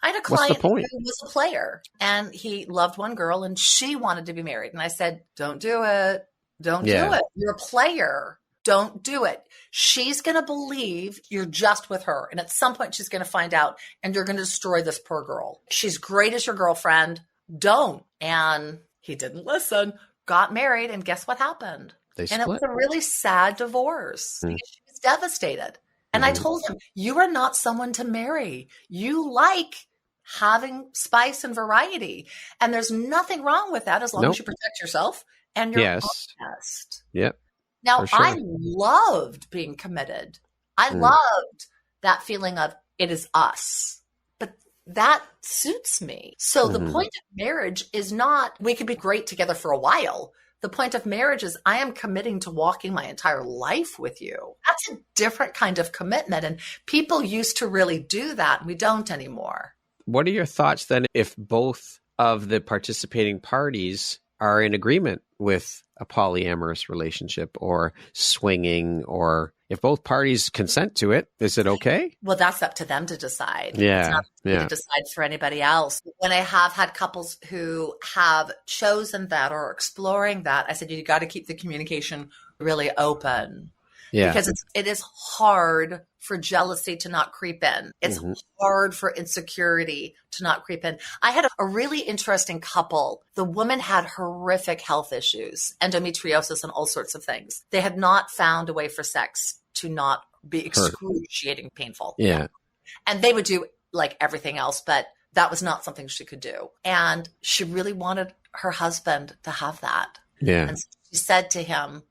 I had a client who was a player and he loved one girl and she wanted to be married. And I said, don't do it. Don't do it. You're a player. Don't do it. She's going to believe you're just with her. And at some point she's going to find out and you're going to destroy this poor girl. She's great as your girlfriend. Don't. And he didn't listen, got married. And guess what happened? They split. And it was a really sad divorce. Because she was devastated. And I told him, you are not someone to marry. You like having spice and variety. And there's nothing wrong with that as long as you protect yourself and you're honest. Yep. Now, sure. I loved being committed. I loved that feeling of it is us. But that suits me. So the point of marriage is not, we could be great together for a while. The point of marriage is I am committing to walking my entire life with you. That's a different kind of commitment. And people used to really do that. And we don't anymore. What are your thoughts then if both of the participating parties are in agreement with a polyamorous relationship or swinging, or if both parties consent to it, is it okay? Well, that's up to them to decide. Yeah. It's not to decide for anybody else. When I have had couples who have chosen that or exploring that, I said, you got to keep the communication really open. Yeah. Because it is hard for jealousy to not creep in. It's hard for insecurity to not creep in. I had a really interesting couple. The woman had horrific health issues, endometriosis and all sorts of things. They had not found a way for sex to not be excruciating painful. Yeah. And they would do like everything else, but that was not something she could do. And she really wanted her husband to have that. Yeah. And so she said to him,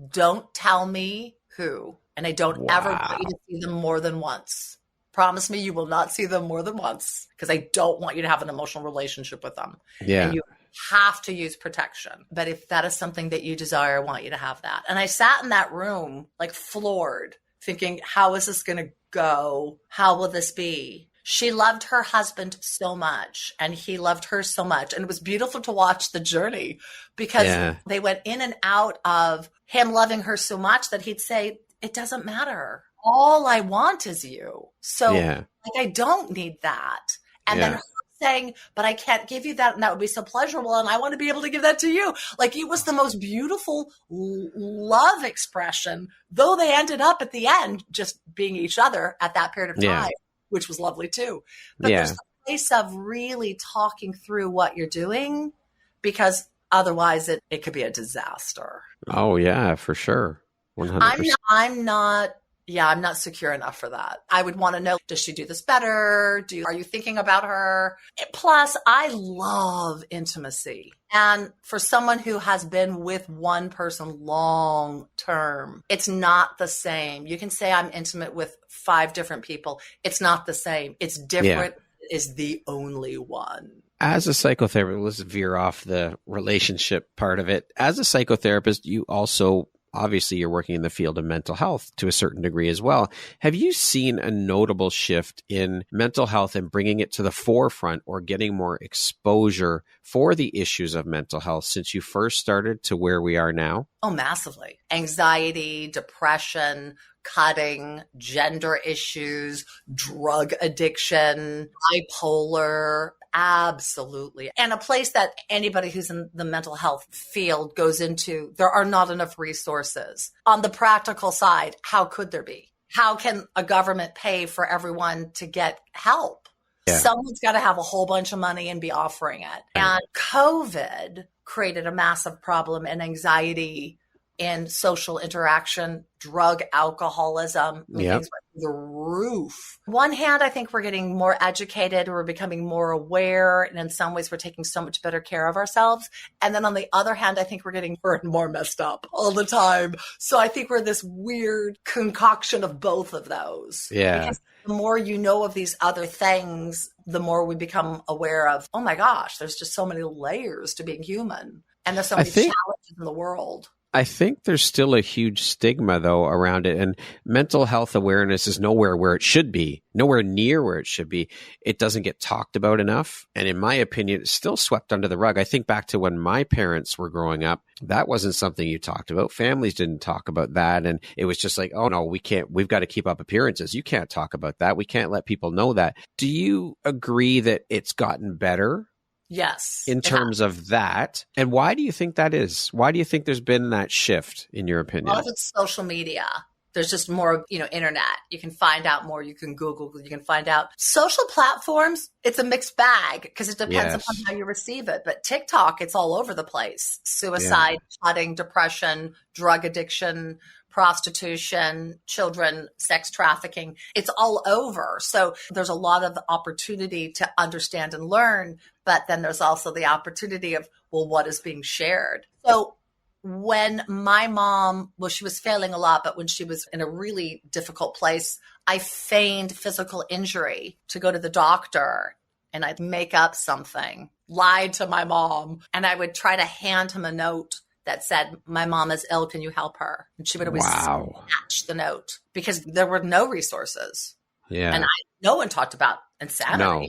don't tell me who, and I don't ever want you to see them more than once. Promise me you will not see them more than once because I don't want you to have an emotional relationship with them. Yeah. And you have to use protection. But if that is something that you desire, I want you to have that. And I sat in that room like floored, thinking, how is this going to go? How will this be? She loved her husband so much and he loved her so much. And it was beautiful to watch the journey because they went in and out of him loving her so much that he'd say, it doesn't matter. All I want is you. So like, I don't need that. And then her saying, but I can't give you that. And that would be so pleasurable. And I want to be able to give that to you. Like it was the most beautiful love expression, though they ended up at the end just being each other at that period of time. Which was lovely too. But there's a place of really talking through what you're doing because otherwise it could be a disaster. Oh yeah, for sure. 100%. I'm not secure enough for that. I would want to know, does she do this better? Are you thinking about her? Plus, I love intimacy. And for someone who has been with one person long term, it's not the same. You can say I'm intimate with 5 different people. It's not the same. It's different. It is the only one. As a psychotherapist, let's veer off the relationship part of it. As a psychotherapist, you also obviously you're working in the field of mental health to a certain degree as well. Have you seen a notable shift in mental health and bringing it to the forefront or getting more exposure for the issues of mental health since you first started to where we are now? Oh, massively. Anxiety, depression, cutting, gender issues, drug addiction, bipolar. Absolutely. And a place that anybody who's in the mental health field goes into, there are not enough resources. On the practical side, how could there be? How can a government pay for everyone to get help? Someone's got to have a whole bunch of money and be offering it. And COVID created a massive problem in anxiety in social interaction, drug, alcoholism, things went through the roof. One hand, I think we're getting more educated. We're becoming more aware. And in some ways, we're taking so much better care of ourselves. And then on the other hand, I think we're getting more and more messed up all the time. So I think we're this weird concoction of both of those. Yeah. Because the more you know of these other things, the more we become aware of, oh my gosh, there's just so many layers to being human. And there's so many challenges in the world. I think there's still a huge stigma, though, around it. And mental health awareness is nowhere where it should be, nowhere near where it should be. It doesn't get talked about enough. And in my opinion, it's still swept under the rug. I think back to when my parents were growing up, that wasn't something you talked about. Families didn't talk about that. And it was just like, oh, no, we can't. We've got to keep up appearances. You can't talk about that. We can't let people know that. Do you agree that it's gotten better? Yes. In terms of that. And why do you think that is? Why do you think there's been that shift, in your opinion? Well, it's social media. There's just more, internet. You can find out more. You can Google. You can find out. Social platforms, it's a mixed bag because it depends upon how you receive it. But TikTok, it's all over the place. Suicide, cutting, depression, drug addiction, prostitution, children, sex trafficking. It's all over. So there's a lot of opportunity to understand and learn, but then there's also the opportunity of, well, what is being shared? So when my mom, she was failing a lot, but when she was in a really difficult place, I feigned physical injury to go to the doctor, and I'd make up something, lied to my mom, and I would try to hand him a note that said, my mom is ill, can you help her? And she would always snatch the note because there were no resources. Yeah. And no one talked about insanity. No.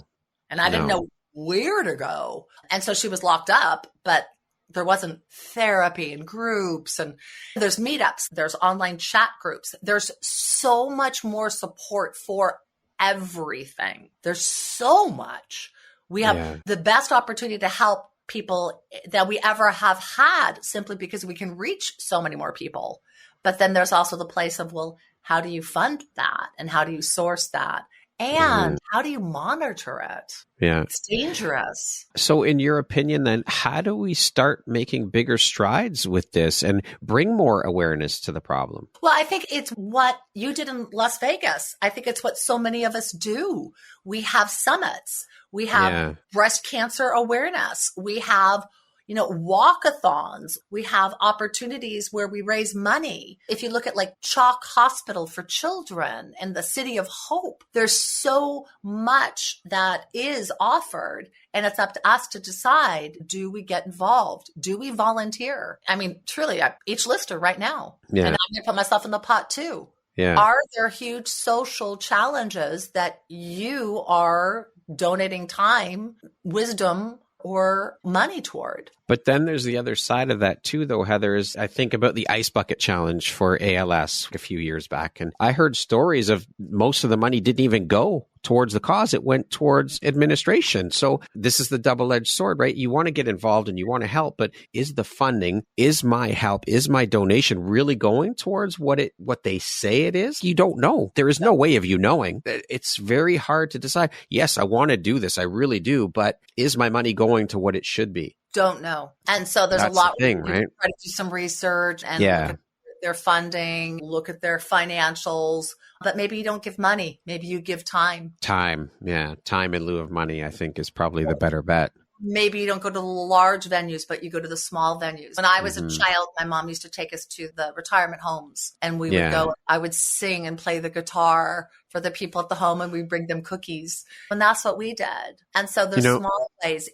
And I didn't know where to go. And so she was locked up, but there wasn't therapy and groups, and there's meetups, there's online chat groups. There's so much more support for everything. There's so much. We have the best opportunity to help people that we ever have had simply because we can reach so many more people. But then there's also the place of, well, how do you fund that? And how do you source that? And how do you monitor it? Yeah. It's dangerous. So in your opinion, then, how do we start making bigger strides with this and bring more awareness to the problem? Well, I think it's what you did in Las Vegas. I think it's what so many of us do. We have summits. We have breast cancer awareness. We have, walkathons. We have opportunities where we raise money. If you look at like Chalk Hospital for Children and the City of Hope, there's so much that is offered, and it's up to us to decide, do we get involved? Do we volunteer? I mean, truly, each lister right now. Yeah. And I'm going to put myself in the pot too. Yeah. Are there huge social challenges that you are donating time, wisdom, or money toward? But then there's the other side of that too, though, Heather, is I think about the ice bucket challenge for ALS a few years back. And I heard stories of most of the money didn't even go towards the cause. It went towards administration. So this is the double-edged sword, right? You want to get involved and you want to help, but is the funding, is my help, is my donation really going towards what they say it is? You don't know. There is no way of you knowing. It's very hard to decide. Yes, I want to do this. I really do. But is my money going to what it should be? Don't know. And so there's That's a lot the thing, where right? you try to do some research and look at their funding, look at their financials, but maybe you don't give money. Maybe you give time. Time. Yeah. Time in lieu of money, I think, is probably the better bet. Maybe you don't go to the large venues, but you go to the small venues. When I was a child, my mom used to take us to the retirement homes, and we would go, I would sing and play the guitar for the people at the home, and we'd bring them cookies. And that's what we did. And so there's small ways.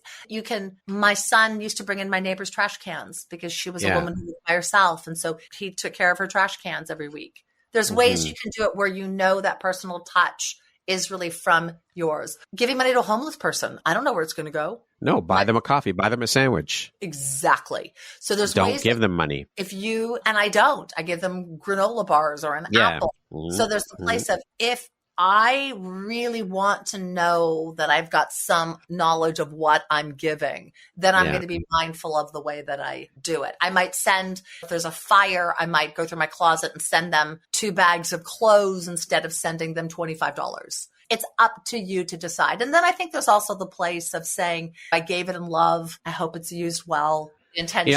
My son used to bring in my neighbor's trash cans because she was a woman who was by herself. And so he took care of her trash cans every week. There's ways you can do it where that personal touch is really from yours. Giving money to a homeless person, I don't know where it's going to go. No, buy them a coffee, buy them a sandwich. Exactly. So there's don't ways give them money. I give them granola bars or an apple. Mm-hmm. So there's the place of, if I really want to know that I've got some knowledge of what I'm giving, then I'm going to be mindful of the way that I do it. I might send, if there's a fire, I might go through my closet and send them 2 bags of clothes instead of sending them $25. It's up to you to decide. And then I think there's also the place of saying, I gave it in love. I hope it's used well. intention.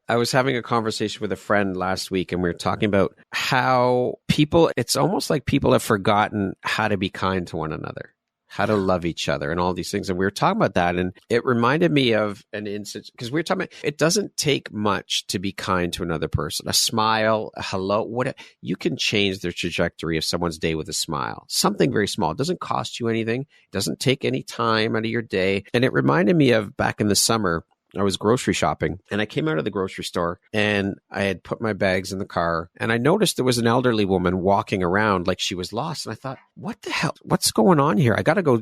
I was having a conversation with a friend last week, and we were talking about how it's almost like people have forgotten how to be kind to one another, how to love each other and all these things. And we were talking about that. And it reminded me of an instance, because we were talking about, it doesn't take much to be kind to another person. A smile, a hello, you can change the trajectory of someone's day with a smile. Something very small. It doesn't cost you anything. It doesn't take any time out of your day. And it reminded me of back in the summer, I was grocery shopping, and I came out of the grocery store, and I had put my bags in the car, and I noticed there was an elderly woman walking around like she was lost. And I thought, what the hell? What's going on here? I gotta go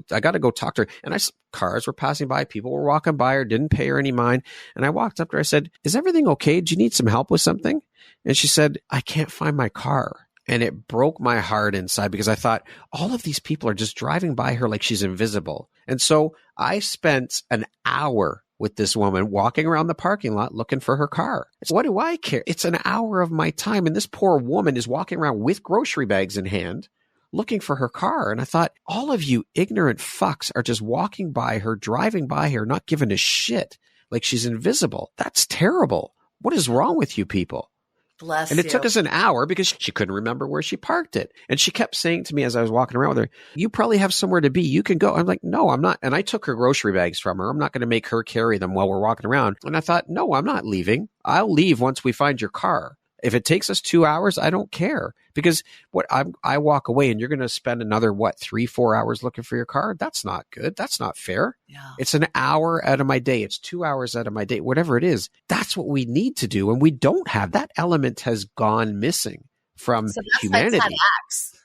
talk to her. And cars were passing by. People were walking by her, didn't pay her any mind. And I walked up to her. I said, is everything okay? Do you need some help with something? And she said, I can't find my car. And it broke my heart inside, because I thought, all of these people are just driving by her like she's invisible. And so I spent an hour with this woman walking around the parking lot looking for her car. What do I care? It's an hour of my time. And this poor woman is walking around with grocery bags in hand looking for her car. And I thought, all of you ignorant fucks are just walking by her, driving by her, not giving a shit, like she's invisible. That's terrible. What is wrong with you people? Bless And it you. took us an hour because she couldn't remember where she parked it. And she kept saying to me as I was walking around with her, you probably have somewhere to be. You can go. I'm like, no, I'm not. And I took her grocery bags from her. I'm not going to make her carry them while we're walking around. And I thought, no, I'm not leaving. I'll leave once we find your car. If it takes us 2 hours, I don't care, because I walk away and you're going to spend another, 3-4 hours looking for your car. That's not good. That's not fair. Yeah. It's an hour out of my day. It's 2 hours out of my day, whatever it is. That's what we need to do. And we don't have that element has gone missing from humanity.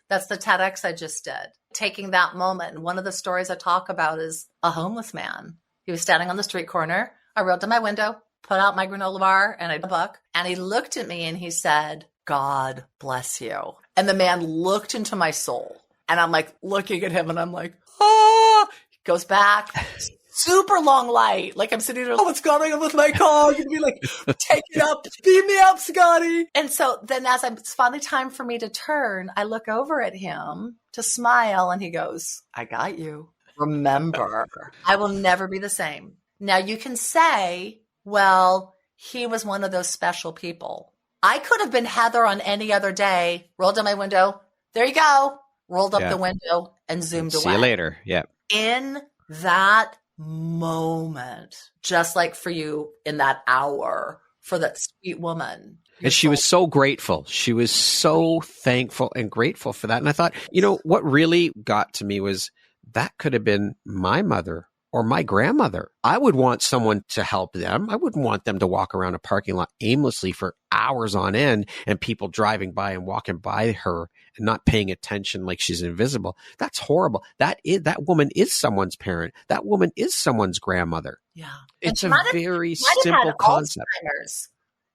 That's the TEDx I just did. Taking that moment. And one of the stories I talk about is a homeless man. He was standing on the street corner. I rolled to my window, put out my granola bar and a book, and he looked at me and he said, God bless you. And the man looked into my soul, and I'm like looking at him and I'm like, ah, he goes back, super long light. Like I'm sitting there, oh, what's going on with my car? You'd be like, take it up, beat me up, Scotty. And so then as it's finally time for me to turn, I look over at him to smile, and he goes, I got you. Remember, I will never be the same. Now you can say, well, he was one of those special people. I could have been Heather on any other day, rolled down my window. There you go. Rolled up the window and zoomed away. See you later. Yeah. In that moment, just like for you in that hour, for that sweet woman. And she was so grateful. She was so thankful and grateful for that. And I thought, what really got to me was that could have been my mother or my grandmother. I would want someone to help them. I wouldn't want them to walk around a parking lot aimlessly for hours on end and people driving by and walking by her and not paying attention like she's invisible. That's horrible. That woman is someone's parent. That woman is someone's grandmother. Yeah. It's a very simple concept.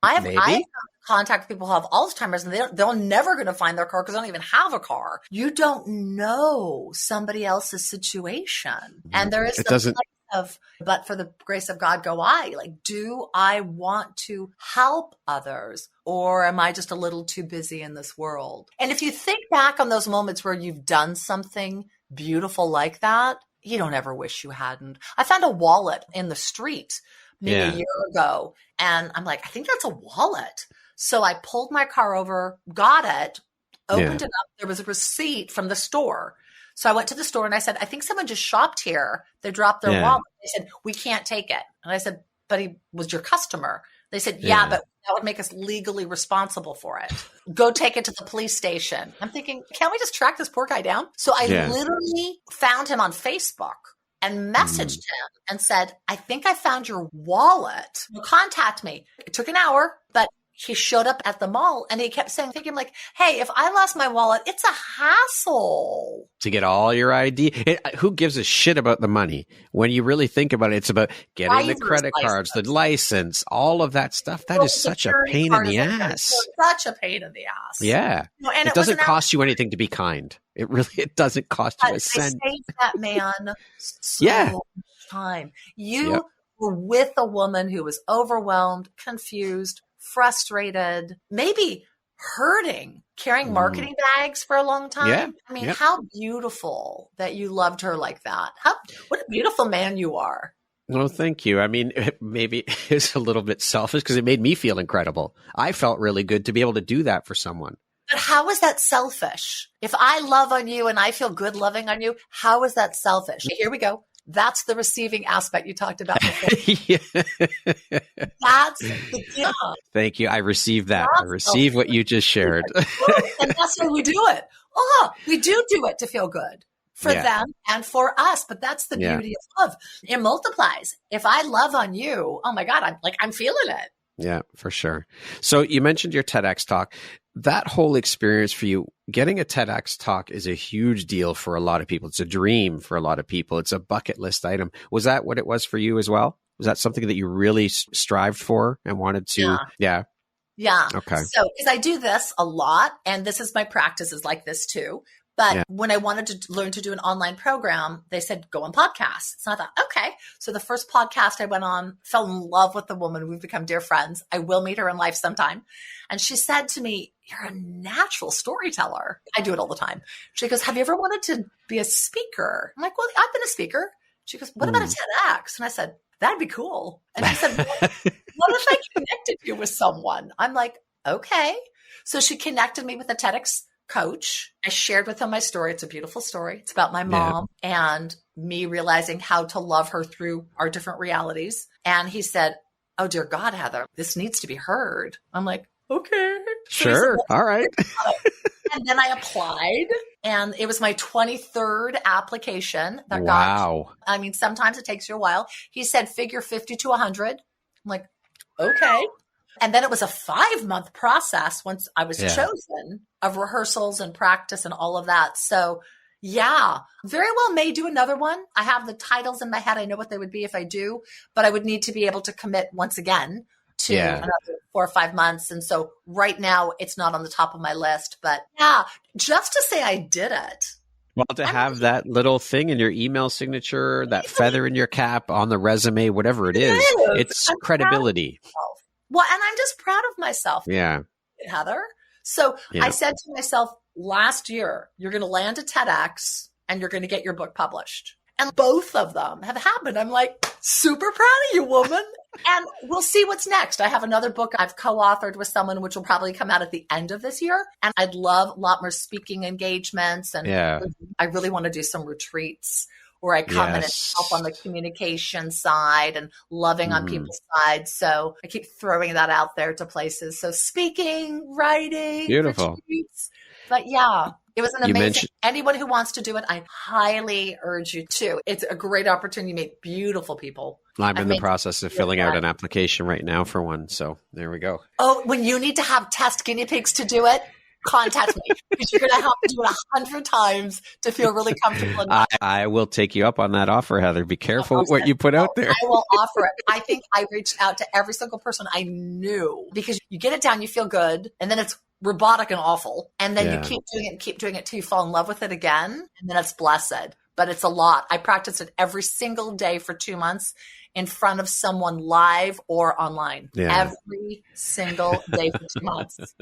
I have contact with people who have Alzheimer's, and they're never going to find their car because they don't even have a car. You don't know somebody else's situation. And there is the place of, but for the grace of God go I. Like, do I want to help others, or am I just a little too busy in this world? And if you think back on those moments where you've done something beautiful like that, you don't ever wish you hadn't. I found a wallet in the street maybe a year ago, and I'm like, I think that's a wallet. So I pulled my car over, got it, opened it up. There was a receipt from the store. So I went to the store and I said, I think someone just shopped here. They dropped their wallet. They said, we can't take it. And I said, but he was your customer. They said, yeah, but that would make us legally responsible for it. Go take it to the police station. I'm thinking, can't we just track this poor guy down? So I literally found him on Facebook and messaged him and said, I think I found your wallet. Contact me. It took an hour, but he showed up at the mall and he kept saying, thinking like, hey, if I lost my wallet, it's a hassle. To get all your ID. Who gives a shit about the money? When you really think about it, it's about getting the credit cards, the license, all of that stuff. That is such a pain in the ass. Such a pain in the ass. Yeah. And it doesn't cost you anything to be kind. It doesn't cost you a cent. I saved that man so much time. You were with a woman who was overwhelmed, confused, frustrated, maybe hurting, carrying marketing bags for a long time. Yeah. I mean, how beautiful that you loved her like that. What a beautiful man you are. Well, thank you. I mean, maybe it's a little bit selfish because it made me feel incredible. I felt really good to be able to do that for someone. But how is that selfish? If I love on you and I feel good loving on you, how is that selfish? Here we go. That's the receiving aspect you talked about before. Yeah. That's the gift. Thank you. I received that. I received what you just shared. And that's why we do it. We do it to feel good for them and for us. But that's the beauty of love. It multiplies. If I love on you, oh my God, I'm feeling it. Yeah, for sure. So you mentioned your TEDx talk. That whole experience for you, getting a TEDx talk is a huge deal for a lot of people. It's a dream for a lot of people. It's a bucket list item. Was that what it was for you as well? Was that something that you really strived for and wanted to? Yeah. Okay. So, because I do this a lot, and this is my practice is like this too. But when I wanted to learn to do an online program, they said, go on podcasts. So I thought, okay. So the first podcast I went on, fell in love with the woman. We've become dear friends. I will meet her in life sometime. And she said to me, you're a natural storyteller. I do it all the time. She goes, have you ever wanted to be a speaker? I'm like, well, I've been a speaker. She goes, what about a TEDx? And I said, that'd be cool. And she said, what if I connected you with someone? I'm like, okay. So she connected me with a TEDx coach. I shared with him my story. It's a beautiful story. It's about my mom and me realizing how to love her through our different realities. And he said, oh, dear God, Heather, this needs to be heard. I'm like, okay. Sure. So all right. And then I applied, and it was my 23rd application that got, I mean, sometimes it takes you a while. He said, figure 50 to 100. I'm like, okay. And then it was a 5-month process once I was chosen of rehearsals and practice and all of that. So very well may do another one. I have the titles in my head. I know what they would be if I do, but I would need to be able to commit once again to another 4 or 5 months. And so right now it's not on the top of my list, but just to say I did it. Well, to have that little thing in your email signature, that feather in your cap on the resume, whatever it is, it's credibility. Well, and I'm just proud of myself. Yeah. Heather. So I said to myself last year, you're going to land a TEDx and you're going to get your book published. And both of them have happened. I'm like, super proud of you, woman. And we'll see what's next. I have another book I've co-authored with someone, which will probably come out at the end of this year. And I'd love a lot more speaking engagements. And I really want to do some retreats where I come in and help on the communication side and loving on people's sides. So I keep throwing that out there to places. So speaking, writing, beautiful. Retreats. But it was an amazing. Anyone who wants to do it, I highly urge you to. It's a great opportunity to meet beautiful people. I'm in the process of filling out an application right now for one. So there we go. Oh, when you need to have test guinea pigs to do it, contact me, because you're going to have to do it 100 times to feel really comfortable. I will take you up on that offer, Heather. Be careful what you put out there. I will offer it. I think I reached out to every single person I knew, because you get it down, you feel good, and then it's robotic and awful. And then you keep doing it till you fall in love with it again. And then it's blessed. But it's a lot. I practiced it every single day for 2 months in front of someone live or online. Every single day for 2 months.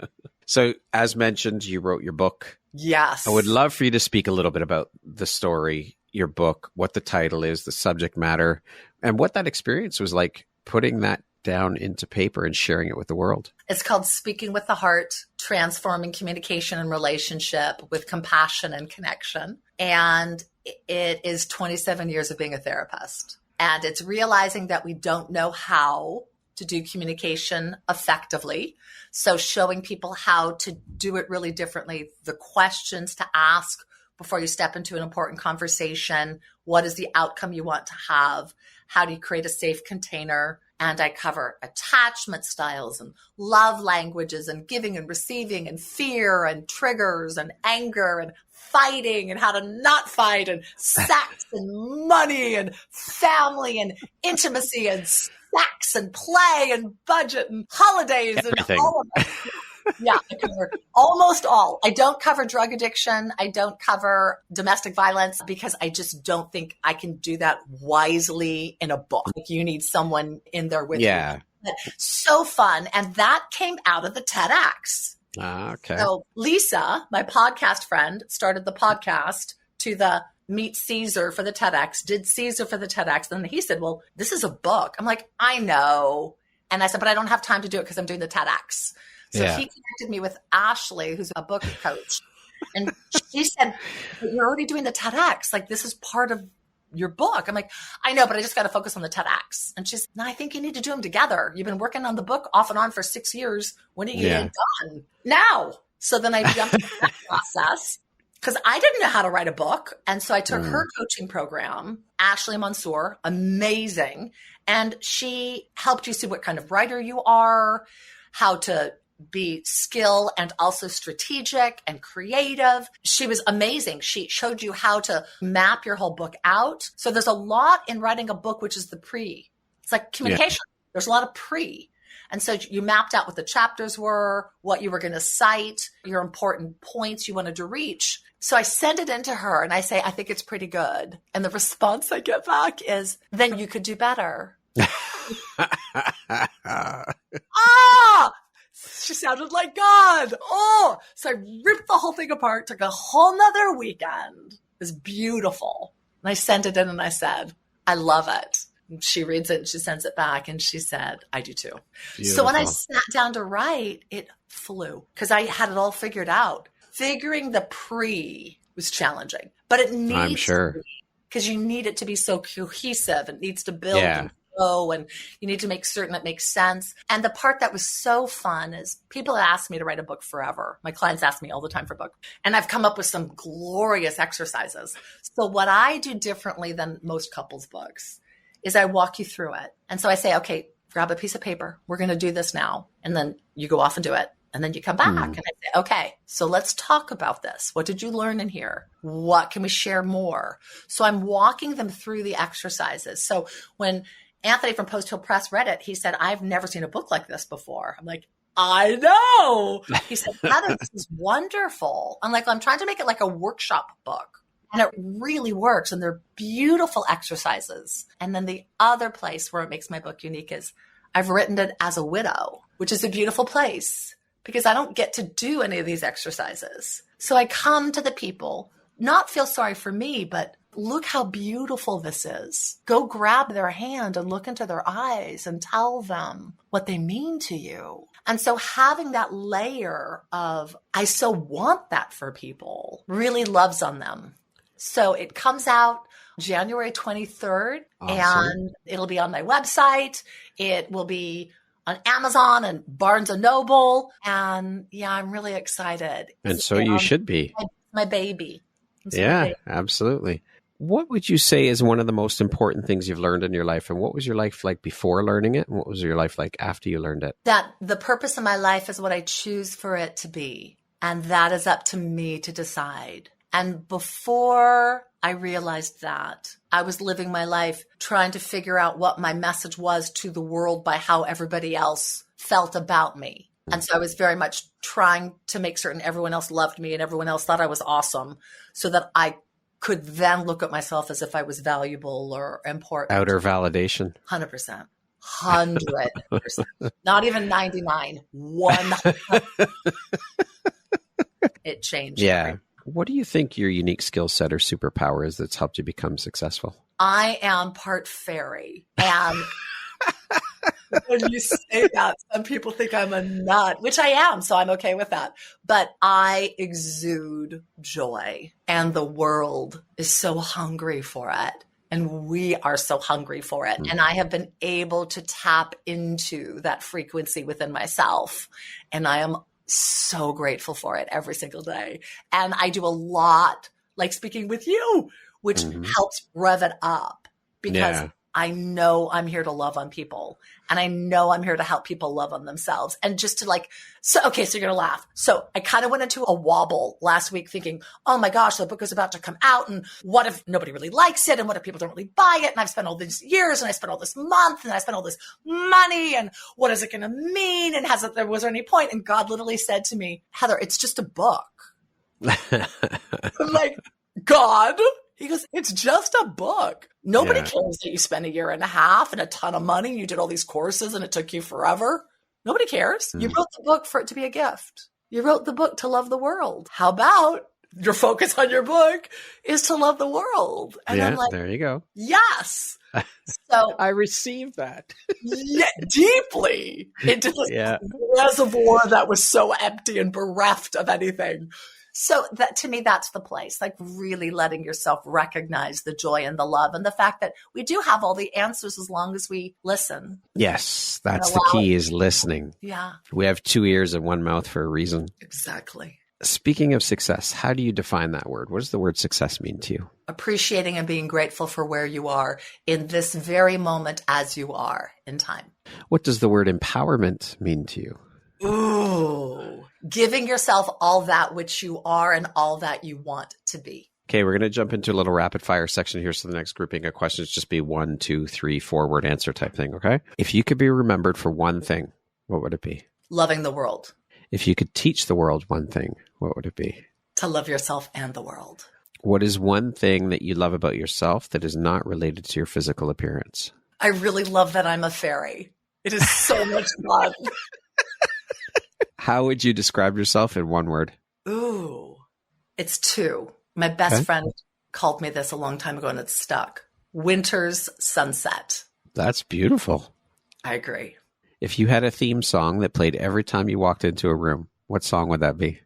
So as mentioned, you wrote your book. Yes. I would love for you to speak a little bit about the story, your book, what the title is, the subject matter, and what that experience was like putting that down into paper and sharing it with the world. It's called Speaking with the Heart, Transforming Communication and Relationship with Compassion and Connection. And it is 27 years of being a therapist. And it's realizing that we don't know how to do communication effectively. So showing people how to do it really differently, the questions to ask before you step into an important conversation. What is the outcome you want to have? How do you create a safe container? And I cover attachment styles and love languages and giving and receiving and fear and triggers and anger and fighting and how to not fight and sex and money and family and intimacy and sex and play and budget and holidays. Everything. And all of it. Yeah, I cover almost all. I don't cover drug addiction. I don't cover domestic violence because I just don't think I can do that wisely in a book. Like you need someone in there with you. But so fun. And that came out of the TEDx. Okay. So Lisa, my podcast friend, started the podcast to the meet Caesar for the TEDx, did Caesar for the TEDx. Then he said, well, this is a book. I'm like, I know. And I said, but I don't have time to do it because I'm doing the TEDx. So he connected me with Ashley, who's a book coach. And she said, but you're already doing the TEDx. Like, this is part of your book. I'm like, I know, but I just got to focus on the TEDx. And she's, no, I think you need to do them together. You've been working on the book off and on for 6 years. When are you get it done? Now. So then I jumped into that process because I didn't know how to write a book. And so I took her coaching program, Ashley Mansour, amazing. And she helped you see what kind of writer you are, how to be skill and also strategic and creative. She was amazing. She showed you how to map your whole book out. So there's a lot in writing a book, which is the pre. It's like communication. There's a lot of pre. And so you mapped out what the chapters were, what you were going to cite, your important points you wanted to reach. So I send it into her and I say, I think it's pretty good. And the response I get back is, then you could do better. She sounded like God. Oh, so I ripped the whole thing apart, took a whole nother weekend. It was beautiful. And I sent it in and I said, I love it. And she reads it and she sends it back and she said, I do too. Beautiful. So when I sat down to write, it flew because I had it all figured out. Figuring the pre was challenging, but it needs I'm sure. to be, because you need it to be so cohesive. It needs to build and grow, and you need to make certain it makes sense. And the part that was so fun is people ask me to write a book forever. My clients ask me all the time for a book. And I've come up with some glorious exercises. So what I do differently than most couples books is I walk you through it. And so I say, okay, grab a piece of paper. We're going to do this now. And then you go off and do it. And then you come back and I say, okay, so let's talk about this. What did you learn in here? What can we share more? So I'm walking them through the exercises. So when Anthony from Post Hill Press read it, he said, I've never seen a book like this before. I'm like, I know. He said, Heather, this is wonderful. I'm like, I'm trying to make it like a workshop book. And it really works. And they're beautiful exercises. And then the other place where it makes my book unique is I've written it as a widow, which is a beautiful place because I don't get to do any of these exercises. So I come to the people, not feel sorry for me, but look how beautiful this is. Go grab their hand and look into their eyes and tell them what they mean to you. And so having that layer of, I so want that for people, really loves on them. So it comes out January 23rd, and it'll be on my website. It will be on Amazon and Barnes & Noble. And yeah, I'm really excited. And so you should be. My baby. Yeah, absolutely. What would you say is one of the most important things you've learned in your life? And what was your life like before learning it? And what was your life like after you learned it? That the purpose of my life is what I choose for it to be. And that is up to me to decide. And before I realized that, I was living my life trying to figure out what my message was to the world by how everybody else felt about me. And so I was very much trying to make certain everyone else loved me and everyone else thought I was awesome so that I could then look at myself as if I was valuable or important. Outer validation. 100%. 100%. Not even 99. 100%. It changed. Yeah. Everything. What do you think your unique skill set or superpower is that's helped you become successful? I am part fairy. And when you say that, some people think I'm a nut, which I am. So I'm okay with that. But I exude joy and the world is so hungry for it. And we are so hungry for it. And I have been able to tap into that frequency within myself. And I am so grateful for it every single day. And I do a lot, like speaking with you, which helps rev it up because I know I'm here to love on people and I know I'm here to help people love on themselves and just to like, so, okay, so you're going to laugh. So I kind of went into a wobble last week thinking, oh my gosh, the book is about to come out. And what if nobody really likes it? And what if people don't really buy it? And I've spent all these years and I spent all this month and I spent all this money and what is it going to mean? And was there any point? And God literally said to me, Heather, it's just a book. I'm like, God? He goes, it's just a book. Nobody cares that you spent 1.5 years and a ton of money. You did all these courses and it took you forever. Nobody cares. You wrote the book for it to be a gift. You wrote the book to love the world. How about your focus on your book is to love the world. And I'm like, there you go. Yes. So I received that. Deeply into this reservoir that was so empty and bereft of anything. So that, to me, that's the place, like really letting yourself recognize the joy and the love and the fact that we do have all the answers as long as we listen. Yes, that's the key, is listening. Yeah. We have 2 ears and 1 mouth for a reason. Exactly. Speaking of success, how do you define that word? What does the word success mean to you? Appreciating and being grateful for where you are in this very moment as you are in time. What does the word empowerment mean to you? Ooh, giving yourself all that which you are and all that you want to be. Okay, we're going to jump into a little rapid fire section here. So the next grouping of questions just be 1, 2, 3, 4 word answer type thing. Okay. If you could be remembered for one thing, what would it be? Loving the world. If you could teach the world one thing, what would it be? To love yourself and the world. What is one thing that you love about yourself that is not related to your physical appearance? I really love that I'm a fairy. It is so much fun. How would you describe yourself in one word? Ooh, it's 2. My best friend called me this a long time ago and it's stuck. Winter's sunset. That's beautiful. I agree. If you had a theme song that played every time you walked into a room, what song would that be?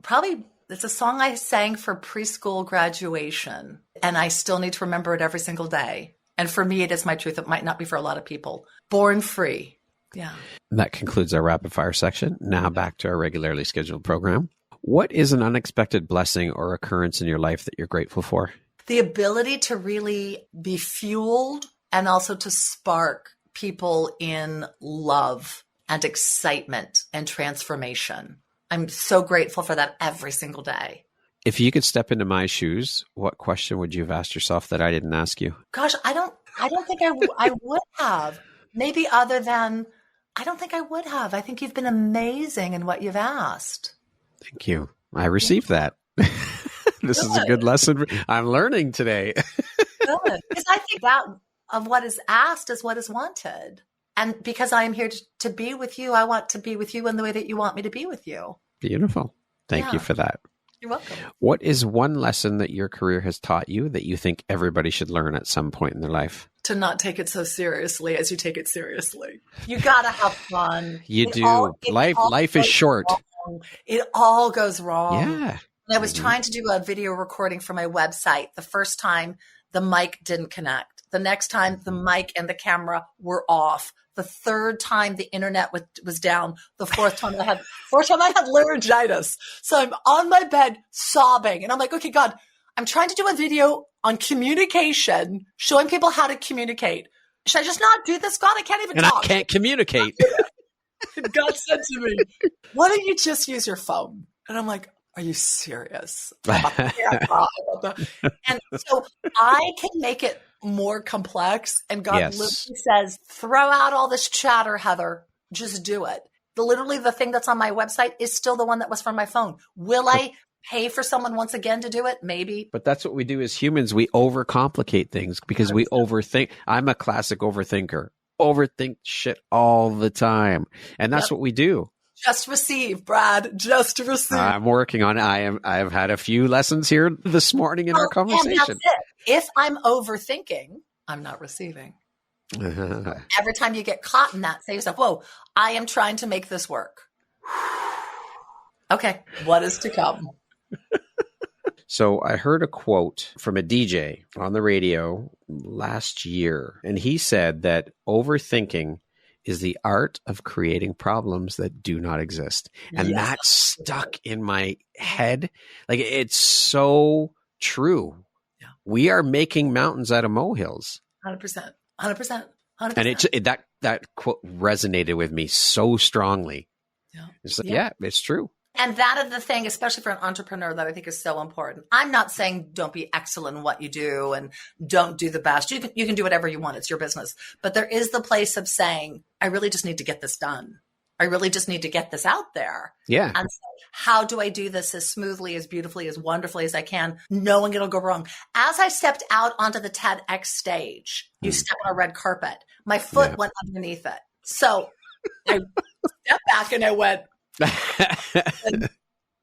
Probably, it's a song I sang for preschool graduation, and I still need to remember it every single day. And for me, it is my truth. It might not be for a lot of people. Born Free. Yeah. That concludes our rapid fire section. Now back to our regularly scheduled program. What is an unexpected blessing or occurrence in your life that you're grateful for? The ability to really be fueled and also to spark people in love and excitement and transformation. I'm so grateful for that every single day. If you could step into my shoes, what question would you have asked yourself that I didn't ask you? Gosh, I don't think I would have. Maybe other than, I don't think I would have. I think you've been amazing in what you've asked. Thank you. I received that. This is a good lesson. I'm learning today. Good. Because I think that of what is asked is what is wanted. And because I am here to be with you, I want to be with you in the way that you want me to be with you. Beautiful. Thank you for that. You're welcome. What is one lesson that your career has taught you that you think everybody should learn at some point in their life? To not take it so seriously as you take it seriously. You got to have fun. You do. Life is short. Wrong. It all goes wrong. Yeah. When I was trying to do a video recording for my website, the first time the mic didn't connect. The next time the mic and the camera were off. The third time the internet was down. The fourth time I had laryngitis. So I'm on my bed sobbing and I'm like, okay, God, I'm trying to do a video on communication, showing people how to communicate. Should I just not do this? God, I can't even talk. I can't communicate. And God said to me, why don't you just use your phone? And I'm like, are you serious? And so I can make it more complex. And God literally says, throw out all this chatter, Heather. Just do it. Literally, the thing that's on my website is still the one that was from my phone. Will I pay for someone once again to do it? Maybe. But that's what we do as humans. We overcomplicate things because we overthink. I'm a classic overthinker. Overthink shit all the time. And that's what we do. Just receive, Brad. Just receive. I'm working on it. I've had a few lessons here this morning in our conversation. And that's it. If I'm overthinking, I'm not receiving. Every time you get caught in that, say to yourself, whoa, I am trying to make this work. Okay, what is to come? So I heard a quote from a DJ on the radio last year, and he said that overthinking is the art of creating problems that do not exist. And that stuck in my head. Like, it's so true. Yeah. We are making mountains out of molehills. 100%. 100%. 100%. And that quote resonated with me so strongly. Yeah. It's like, yeah, it's true. And that is the thing, especially for an entrepreneur, that I think is so important. I'm not saying don't be excellent in what you do and don't do the best. You can do whatever you want. It's your business. But there is the place of saying, I really just need to get this done. I really just need to get this out there. Yeah. And so how do I do this as smoothly, as beautifully, as wonderfully as I can, knowing it'll go wrong? As I stepped out onto the TEDx stage, you step on a red carpet. My foot went underneath it. So I stepped back and I went, and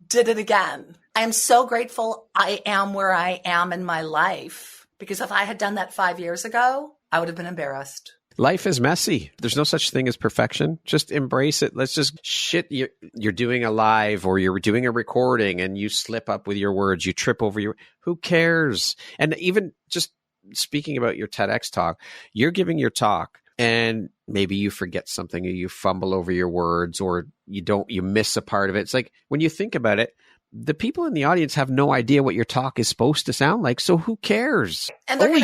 did it again. I am so grateful I am where I am in my life, because if I had done that 5 years ago, I would have been embarrassed. Life is messy. There's no such thing as perfection. Just embrace it. Let's just you're doing a live or you're doing a recording and you slip up with your words. You trip over who cares? And even just speaking about your TEDx talk, you're giving your talk and maybe you forget something or you fumble over your words or you miss a part of it. It's like when you think about it, the people in the audience have no idea what your talk is supposed to sound like. So who cares? And they're going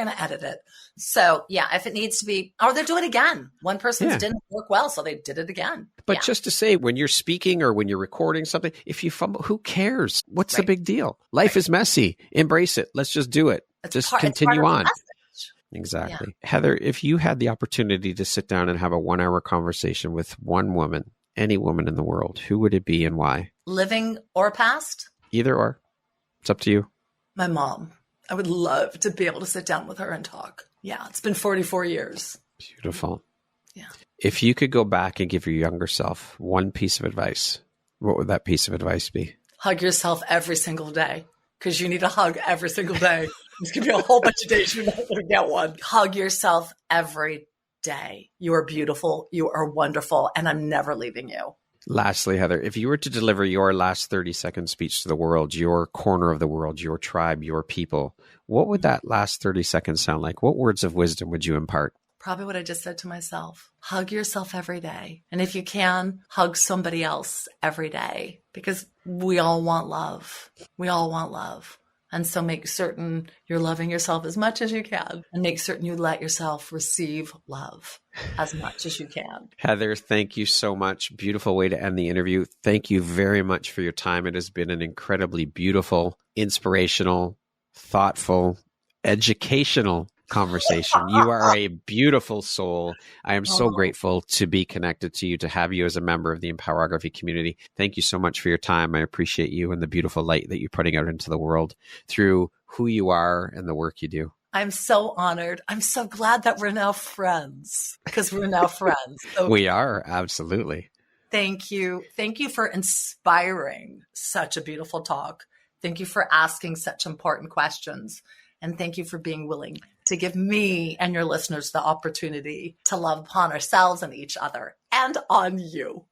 to edit it. So yeah, if it needs to be, or they'll do it again. One person's didn't work well, so they did it again. But just to say, when you're speaking or when you're recording something, if you fumble, who cares? What's the big deal? Life is messy. Embrace it. Let's just do it. Just continue on. Exactly. Yeah. Heather, if you had the opportunity to sit down and have a 1 hour conversation with one woman, any woman in the world, who would it be and why? Living or past? Either or. It's up to you. My mom. I would love to be able to sit down with her and talk. Yeah, it's been 44 years. Beautiful. Yeah. If you could go back and give your younger self one piece of advice, what would that piece of advice be? Hug yourself every single day, because you need a hug every single day. There's going to be a whole bunch of days you're not going to get one. Hug yourself every day. You are beautiful. You are wonderful. And I'm never leaving you. Lastly, Heather, if you were to deliver your last 30-second speech to the world, your corner of the world, your tribe, your people, what would that last 30 seconds sound like? What words of wisdom would you impart? Probably what I just said to myself. Hug yourself every day. And if you can, hug somebody else every day, because we all want love. We all want love. And so make certain you're loving yourself as much as you can, and make certain you let yourself receive love as much as you can. Heather, thank you so much. Beautiful way to end the interview. Thank you very much for your time. It has been an incredibly beautiful, inspirational, thoughtful, educational conversation. You are a beautiful soul. I am so grateful to be connected to you, to have you as a member of the Empowerography community. Thank you so much for your time. I appreciate you and the beautiful light that you're putting out into the world through who you are and the work you do. I'm so honored. I'm so glad that we're now friends, because we're now friends. So we are, absolutely. Thank you. Thank you for inspiring such a beautiful talk. Thank you for asking such important questions. And thank you for being willing to give me and your listeners the opportunity to love upon ourselves and each other and on you.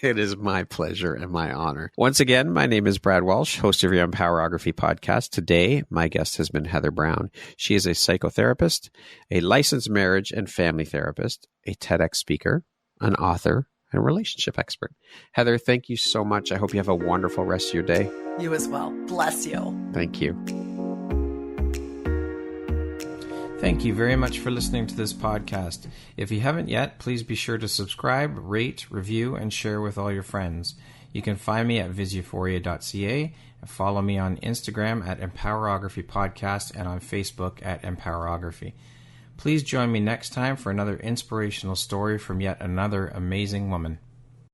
It is my pleasure and my honor. Once again, my name is Brad Walsh, host of your Empowerography podcast. Today, my guest has been Heather Browne. She is a psychotherapist, a licensed marriage and family therapist, a TEDx speaker, an author, and a relationship expert. Heather, thank you so much. I hope you have a wonderful rest of your day. You as well. Bless you. Thank you. Thank you very much for listening to this podcast. If you haven't yet, please be sure to subscribe, rate, review, and share with all your friends. You can find me at viseuphoria.ca and follow me on Instagram at Empowerography Podcast and on Facebook at Empowerography. Please join me next time for another inspirational story from yet another amazing woman.